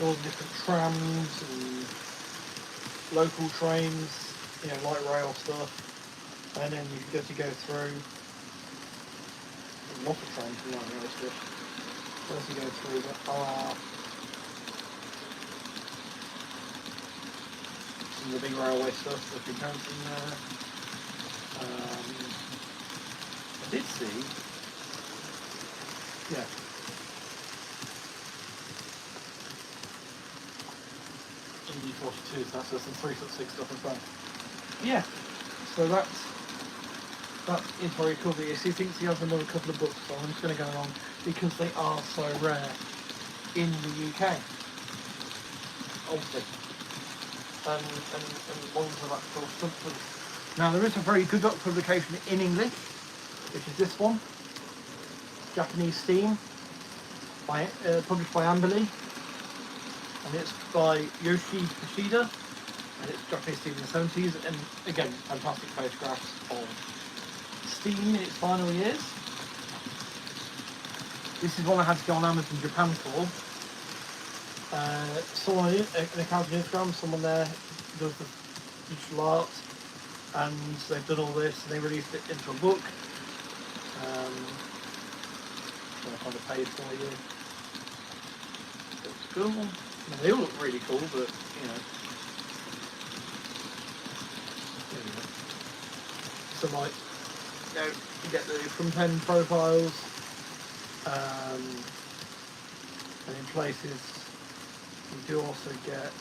all the different trams and local trains, light rail stuff, and then you get to go through a lot of trains and light rail stuff. As you go through that are some of the big railway stuff that you can see there. I did see, yeah. E26, so that's some 3/6 stuff as well. Yeah, so that is very cool. He thinks he has another couple of books, so I'm just going to go along because they are so rare in the UK, obviously. And ones of actual substance. Now there is a very good publication in English, which is this one, Japanese Steam, published by Amberley, and it's by Yoshi Yoshida, and it's Japanese Steam in the 70s, and again, fantastic photographs of steam in its final years. This is one I had to go on Amazon Japan for. Someone, an account on Instagram, someone there does the digital art, and they've done all this, and they released it into a book. So I kind of paid for you. It's cool. They all look really cool, but there you go. So like, you get the front end profiles, and in places you do also get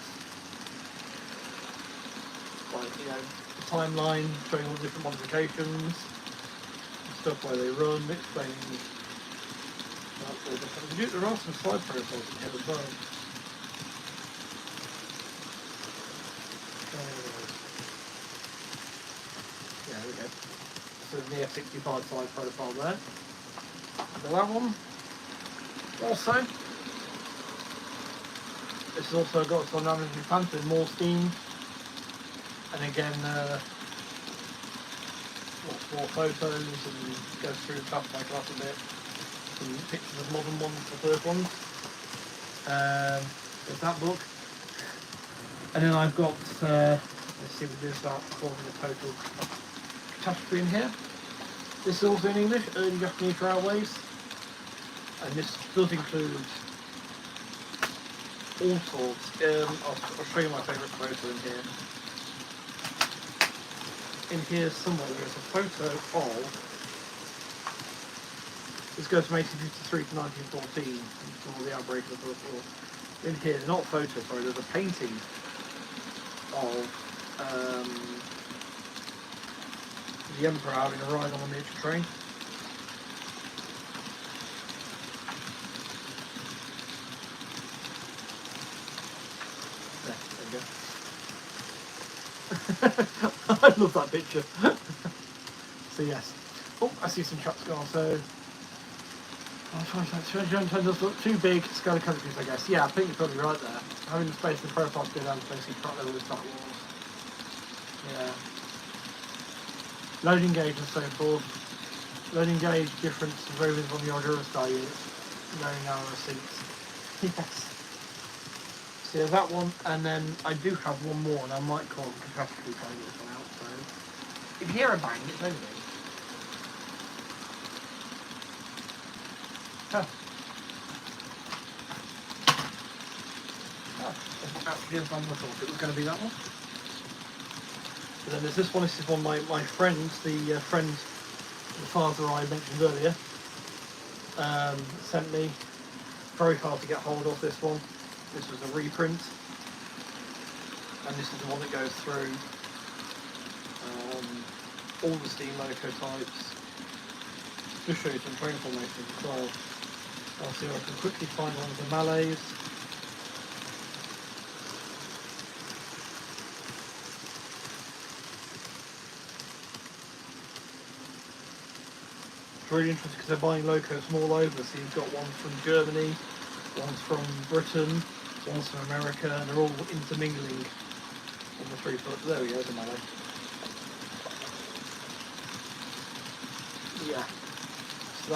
like the timeline showing all the different modifications, stuff where they run, explaining. There are some slide profiles in here as well. Yeah, there we go. So the F65 slide profile there. And that one. Also, this has also got some Amazon Panther with more steam. And again, more photos and goes through the class by class a bit. Some pictures of modern ones, the first ones. There's that book. And then I've got, let's see if we do start recording the total catastrophe in here. This is also in English, Early Japanese Railways. And this does include all sorts. I'll show you my favourite photo in here. In here somewhere there's a photo of, this goes from 1853 to 1914, some of the outbreak of the First War. In here, not a photo, sorry, there's a painting of the Emperor having a ride on a miniature train. There you go. I love that picture. So yes. Oh, I see some shots gone, so 210 does look too big to scale of countries, I guess. Yeah, I think you're probably right there. Having the space in the profile to go down to basically front level with Star Wars. Yeah. Loading gauge and so forth. Loading gauge difference is very visible on the old Eurostar units. Very narrow seats. Yes. So yeah, that one, and then I do have one more, and I might call it Catastrophe trying to get this one out, so if you hear a bang, it's over there. Huh. Oh, actually, I thought it was going to be that one. But then there's this one. This is one of my friends, the father I mentioned earlier, sent me. Very hard to get hold of this one. This was a reprint, and this is the one that goes through all the Steam loco types. Just show you some train formations as well. I'll see if I can quickly find one of the Malays. It's really interesting because they're buying locos from all over. So you've got ones from Germany, one's from Britain, one's from America, and they're all intermingling on the 3 foot. There we go, the Malay. Yeah. So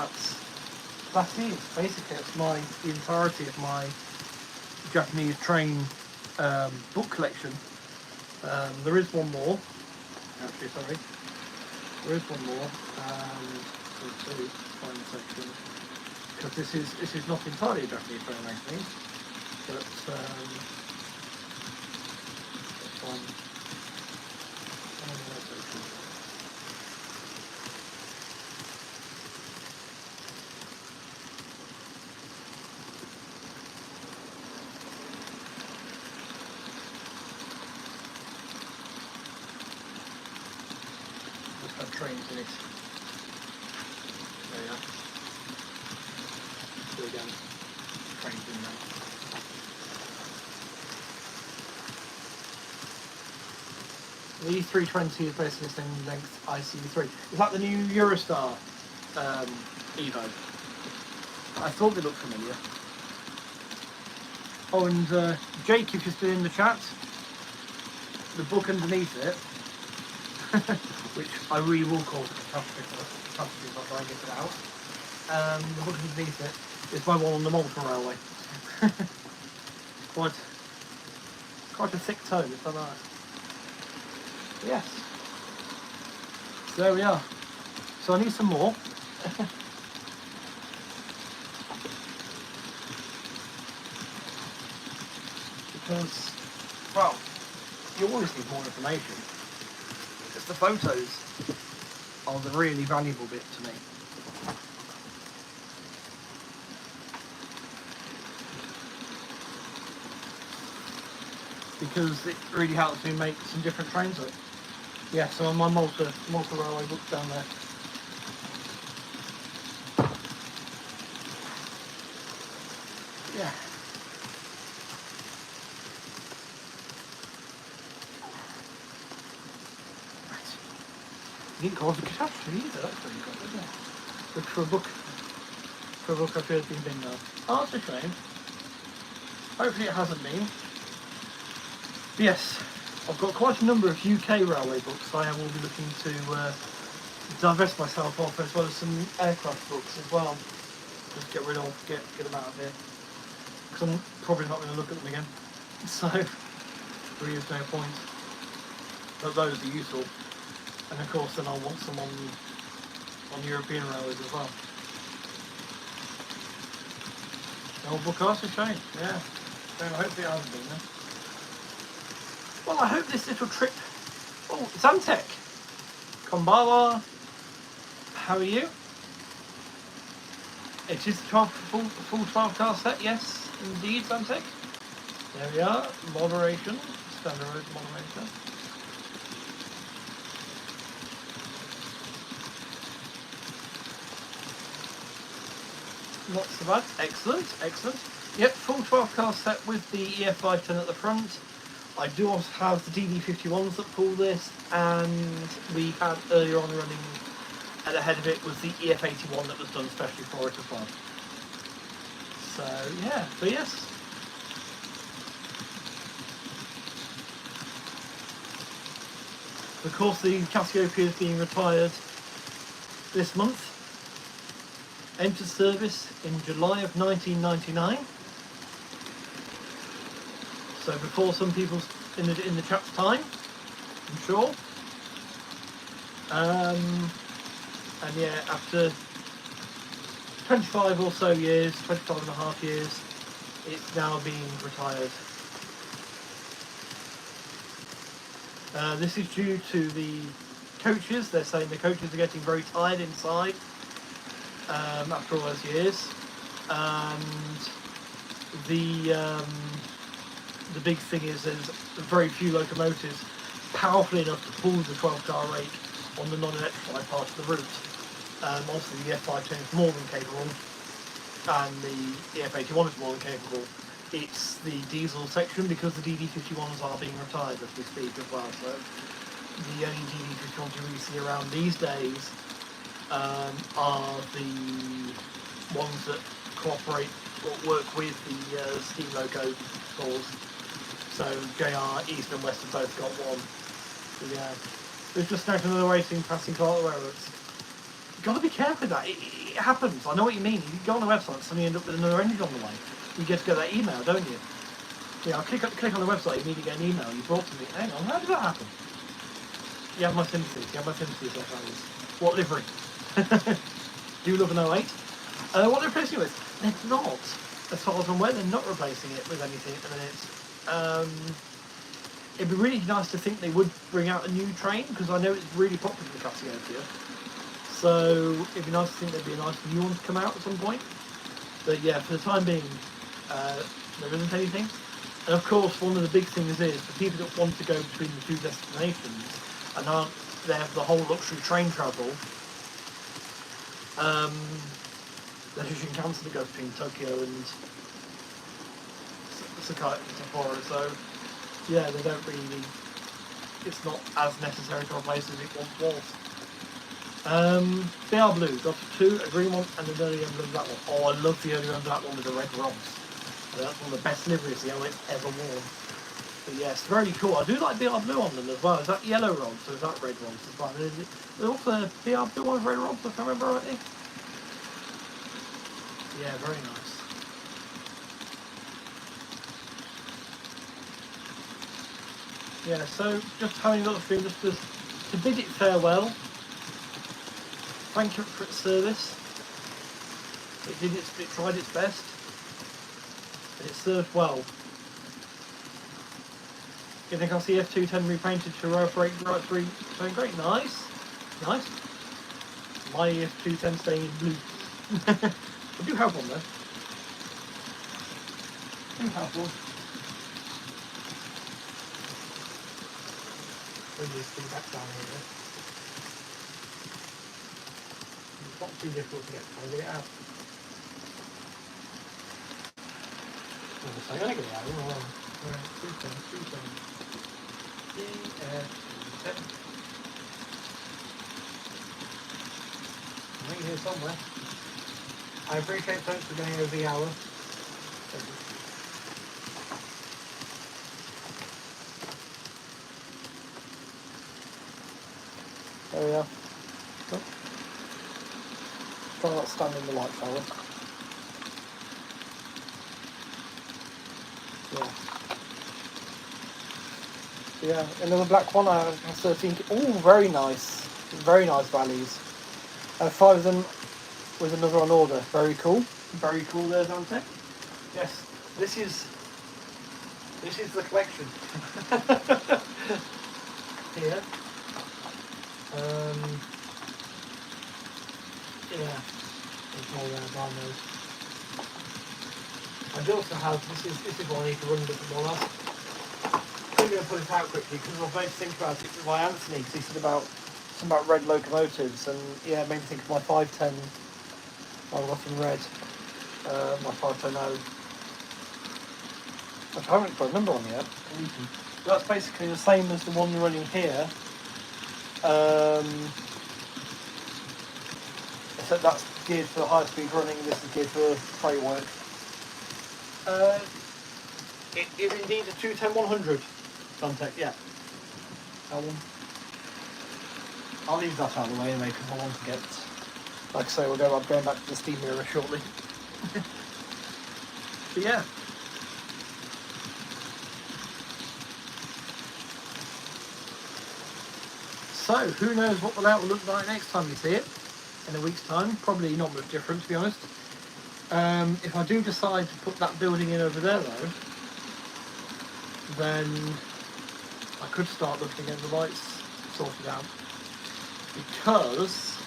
that's it. Basically, that's the entirety of my Japanese train book collection. There is one more. Actually, sorry. There is one more. Two final section. Because this is not entirely a Japanese train magazine, but one section. Just had trains in it. There you are. So again, trains in there. The E320 is basically the same length ICV3. Is that the new Eurostar Evo? I thought they looked familiar. Oh, and Jake, if you're still in the chat, the book underneath it, which I really will call the catastrophe if I try and get it out. The book underneath it is my one on the Malta Railway. quite a thick tome, is that right? Yes. So there we are. So I need some more. Because, well, you always need more information. Because the photos are the really valuable bit to me. Because it really helps me make some different trains with it. Yeah, so on my Malta Railway book's down there. Yeah. Right. You didn't cause a catastrophe either, that's pretty good, isn't it? Look for a book. I feel it's been now. Oh, that's a shame. Hopefully it hasn't been. Yes, I've got quite a number of UK railway books I will be looking to divest myself of, as well as some aircraft books as well. Just get rid of, get them out of here. Because I'm probably not going to look at them again. So, there is no point. But those are useful. And of course then I'll want some on European railways as well. The old book, that's a shame, yeah. So hopefully it hasn't been there. Well, I hope this little trip... Oh, it's Antec. Konbawa. How are you? It is the full 12 car set, yes, indeed, Antec. There we are. Moderation. Standard road moderation. Not so bad. Excellent, excellent. Yep, full 12 car set with the EF510 at the front. I do also have the DD51s that pull this, and we had earlier on running, and ahead of it was the EF81 that was done especially for it as well. So yeah, but yes. Of course, the Cassiopeia is being retired this month. Entered service in July of 1999. So before some people in the chat's time, I'm sure. And yeah, after 25 or so years, 25 and a half years, it's now being retired. This is due to the coaches. They're saying the coaches are getting very tired inside after all those years. And the big thing is there's very few locomotives powerful enough to pull the 12-car rake on the non-electrified part of the route. Obviously the F510 is more than capable, and the F81 is more than capable. It's the diesel section, because the DD51s are being retired as we speak as well. So the only DD51s you really see around these days are the ones that cooperate or work with the steam loco stores. So JR, East and West have both got one. So yeah, there's just snagged another racing passing car at the railroads. You've got to be careful with that. It happens. I know what you mean. You go on the website and suddenly end up with another engine on the way. You get that email, don't you? Yeah, click on the website, you immediately get an email. You brought something. Hang on, how did that happen? You have my sympathies. You have my sympathies, there, fellas. What livery? Do you love an 08? What they're replacing it with? They're not. As far as I'm aware, they're not replacing it with anything at the minute. It'd be really nice to think they would bring out a new train, because I know it's really popular with Cassiopeia. So it'd be nice to think there'd be a nice new one to come out at some point. But yeah, for the time being, there isn't anything. And of course, one of the big things is, for people that want to go between the two destinations and aren't there for the whole luxury train travel, then you can cancel to go between Tokyo and Sakura. So yeah, they don't really, it's not as necessary to replace as it once was. BR Blue, got two, a green one and an early emblem that one. Oh, I love the early emblem that one with the red rods. That's one of the best liveries the L8's ever worn. But yes, very cool. I do like BR Blue on them as well. Is that yellow rods or is that red rods as well? There's also a BR Blue one with red rods, if I remember rightly. Yeah, very nice. Yeah, so just having a look through, just to bid it farewell. Thank you for its service. It tried its best. And it served well. You think I'll see F210 repainted to row break right 3 going great? Nice. Nice. My F210 staying in blue. I do have one though. I do have one. Bring this thing back down here. It's not too difficult to get it out. I'm gonna get it out. Alright, 210. DF210. I think it's here somewhere. I appreciate thanks for going over the hour. There we are. Oh. Try not to stand in the light, shall we? Yeah, another black one. I have 13. Oh, very nice values. 5 of them with another on order. Very cool. Very cool there, Dante. Yes, this is the collection. Here. Yeah, there's more there behind those. I do also have, this is what I need to run a bit more of. I'm going to put it out quickly because I've made to think about it by Anthony, because he said Something about red locomotives, and yeah, it made me think of my 510 I got in red. My 510 which I haven't got a number on yet. That's basically the same as the one you're running here. Except that's geared for high speed running, this is geared for freight work. It is indeed a 210-100 Suntech, yeah. That one. I'll leave that out of the way anyway because I want to get... Like I say, I'm going back to the steam mirror shortly. But yeah. So, who knows what the layout will look like next time you see it? In a week's time. Probably not much different, to be honest. If I do decide to put that building in over there, though, then I could start looking at the lights sorted out. Because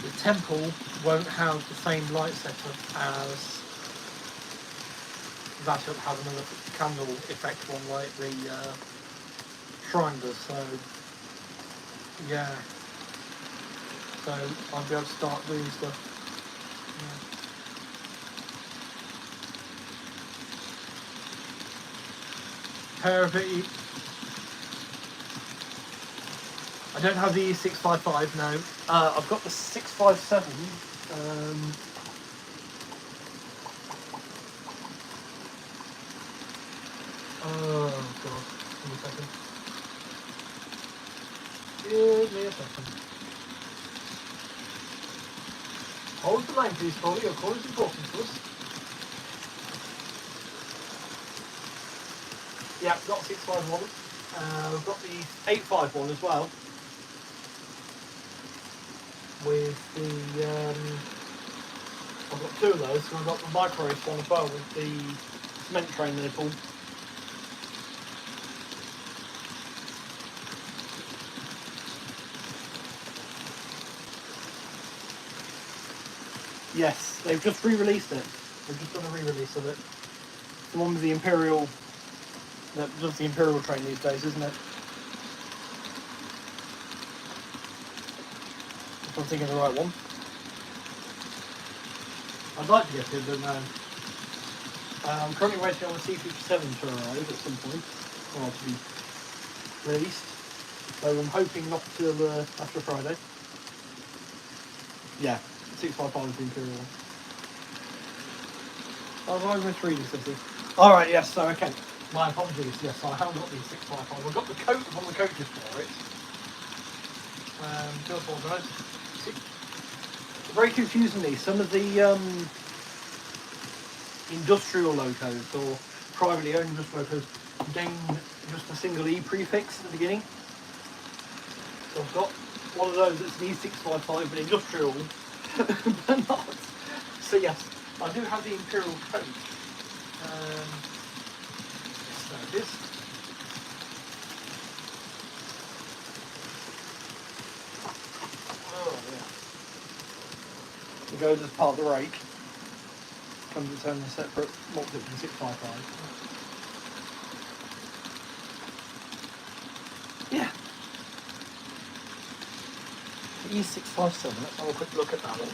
the temple won't have the same light setup as that has another candle effect one like the shrine does, so yeah. So I'll be able to start doing stuff. Yeah. Pair of it. I don't have the E655 now. I've got the 657. Oh god, give me a second. Give me a second. Hold the line please, Polly, your call is important to us. Yeah, I've got 651. I've got the 851 as well. With the, I've got two of those, so I've got the micro race one as well with the cement train they pulled. Yes, they've just re-released it. They've just done a re-release of it. The one with the Imperial, that does the Imperial train these days, isn't it? If I'm thinking of the right one. I'd like to get it, but no. I'm currently waiting on the C57 to arrive at some point, or to be released. So I'm hoping not till after Friday. Yeah, 655 is the Imperial one. I was over 3D City. Alright, yes, so okay. My apologies, yes, I haven't got the 655. I've got the coat on the coaches for it. Do apologise. Very confusingly, some of the industrial locos or privately owned industrial locos gain just a single E prefix at the beginning. So I've got one of those that's an E655 but industrial, but not. So yes, I do have the Imperial coat. So it is. Oh yeah. It goes as part of the rake. Comes its own separate multi from 655. Yeah. The E657, let's have a quick look at that one.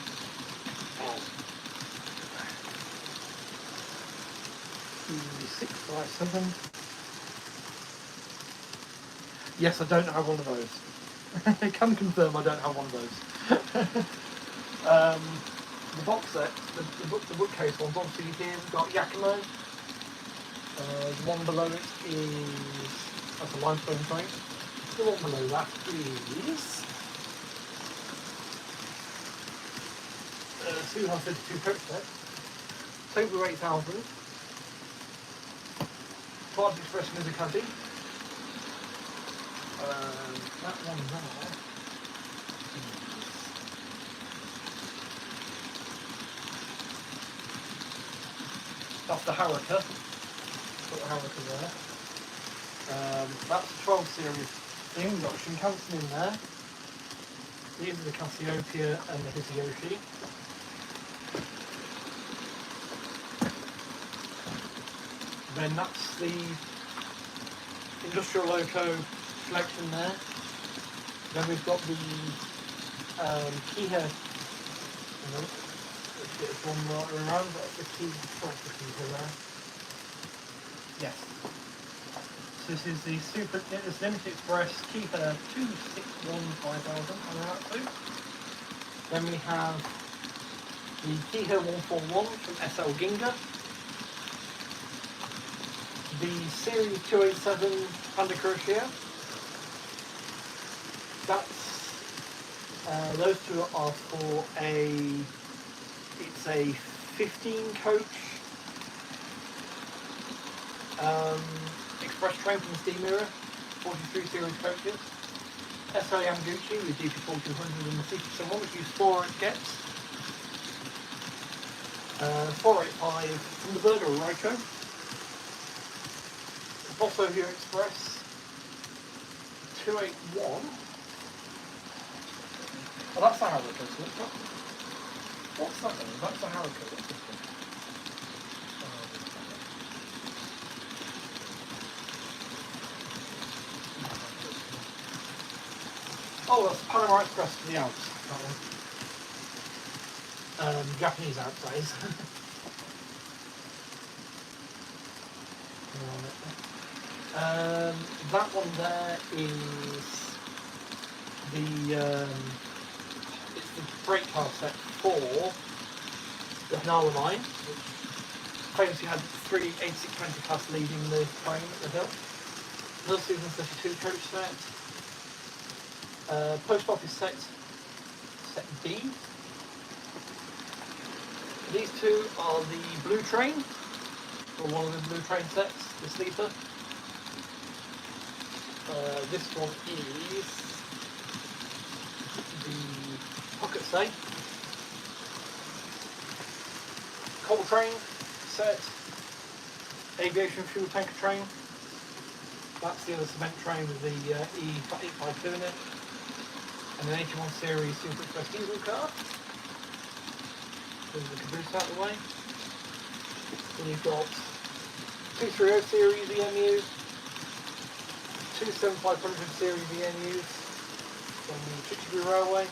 E657. Yes, I don't have one of those. I can confirm I don't have one of those. The box set, the bookcase ones, obviously here we've got Yakimo. The one below it is, that's a limestone train. The one below that is Suhan 52 coach set. Tobu 8000. Ford Express Mizukadi. That one there. That's the Haraka. Put the Haraka there. That's the 12 series thing. We've got Shinkansen in there. These are the Cassiopeia and the Hisayoshi. Then that's the Industrial Loco collection there. Then we've got the Kiha. Let's get this one right around. That's the Kiha there. Yes. So this is the this Limited Express Kiha 2615000 on that too. Then we have the Kiha 141 from SL Ginga. the Series 287 Panda Crochet. That's those two are for it's a 15 coach express train from the steam era, 43 series coaches. SL Yamaguchi with DP4200 and the CP71, which use 4 gets. 485 from the Burger Ryko. Bosso View Express 281. Oh, that's a Hurricane, isn't it? What's that then? That's a Hurricane. What's this one? Oh, that's Panama Express for the Alps. That one. Japanese Alps, that is. That one there is the it's the brake car set for the Hanawa line, which famously had 3 8620 class leading the train at the hill. Another season 32 coach set. Post office set B. These two are the blue train, or one of the blue train sets, the sleeper. This one is the pocket safe. Coal train set, aviation fuel tanker train. That's the other cement train with the E852 in it. And an 81 series Super Express diesel car. Move the caboose out of the way. Then you've got 230 series EMU, 27500 series EMUs from the Chichibu Railway.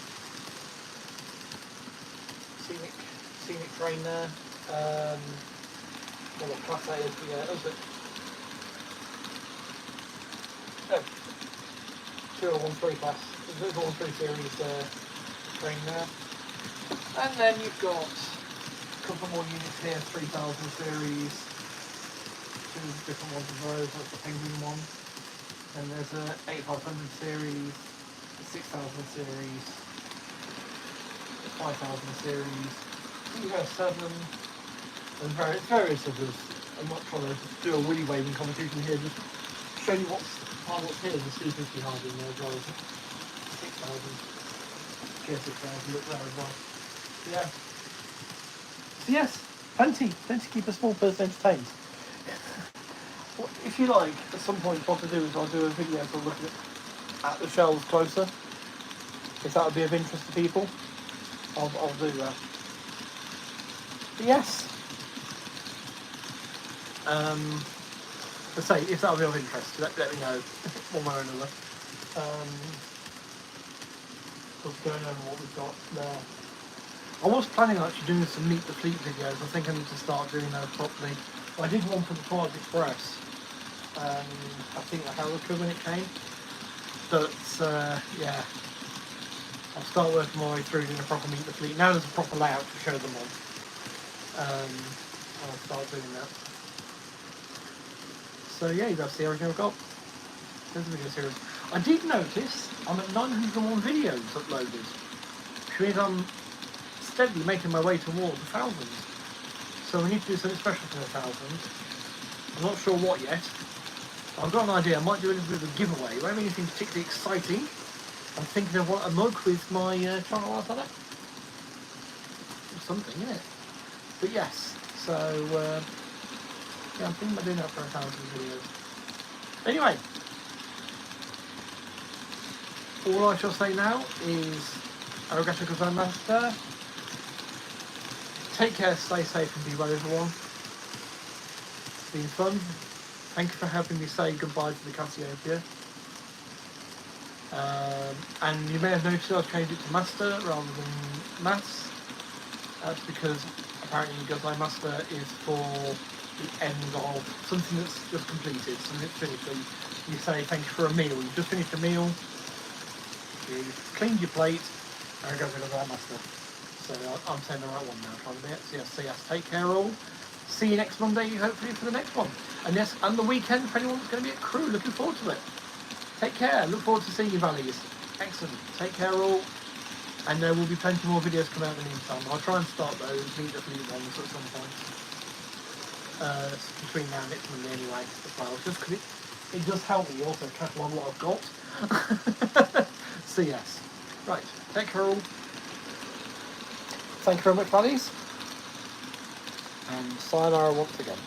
Scenic train there. What class that is? Yeah, is it? Oh, 2013 class. There's 13 series train there. And then you've got a couple more units here, 3000 series, 2 different ones of those, that's the Penguin one. And there's a 8500 series, a 6000 series, a 5000 series, US7, and various others. I'm not trying to do a willy waving competition here, just show you what's here, the C50 hard in there as well. 6000, K6000, look there as well. Yeah. So yes, plenty to keep a small person entertained. Well, if you like, at some point what to do is I'll do a video for looking at the shelves closer. If that would be of interest to people, I'll do that. But yes. Let's say if that would be of interest, let me know one way or another. Just going over what we've got there. I was planning on actually doing some Meet the Fleet videos. I think I need to start doing those properly. I did one for the Twilight Express. I think the Hurricane when it came. But yeah, I'll start working my way through doing a proper Meet the Fleet. Now there's a proper layout to show them on. I'll start doing that. So yeah, you guys see everything I've got. There's the video series. I did notice I'm at 901 videos uploaded, which means I'm steadily making my way towards 1,000. So we need to do something special for 1,000. I'm not sure what yet. I've got an idea. I might do a little bit of a giveaway. It won't be anything particularly exciting. I'm thinking of a mug with my channel art on it. Or something, isn't it? But yes, so yeah, I'm thinking about doing that for 1,000 videos. Anyway, all I shall say now is arigato gozaimasu. Take care, stay safe, and be well, everyone. It's been fun. Thank you for helping me say goodbye to the Cassiopeia. And you may have noticed I've changed it to Master rather than Mas. That's because apparently Gozaimasu is for the end of something that's just completed, something that's finished. So you say thank you for a meal. You've just finished a meal, you've cleaned your plate, and it goes with Gozaimasu. So I'm saying the right one now, trying to be it. So yes, take care all. See you next Monday, hopefully, for the next one. And yes, and the weekend for anyone that's going to be at Crew, looking forward to it. Take care. Look forward to seeing you, Valleys. Excellent. Take care all. And there will be plenty more videos coming out in the meantime. I'll try and start those Meet the Fleet ones at some point. Between now and next Monday anyway, as well. Just because it does help me also catalogue what I've got. So yes. Right. Take care all. Thank you very much, buddies. And sayonara once again.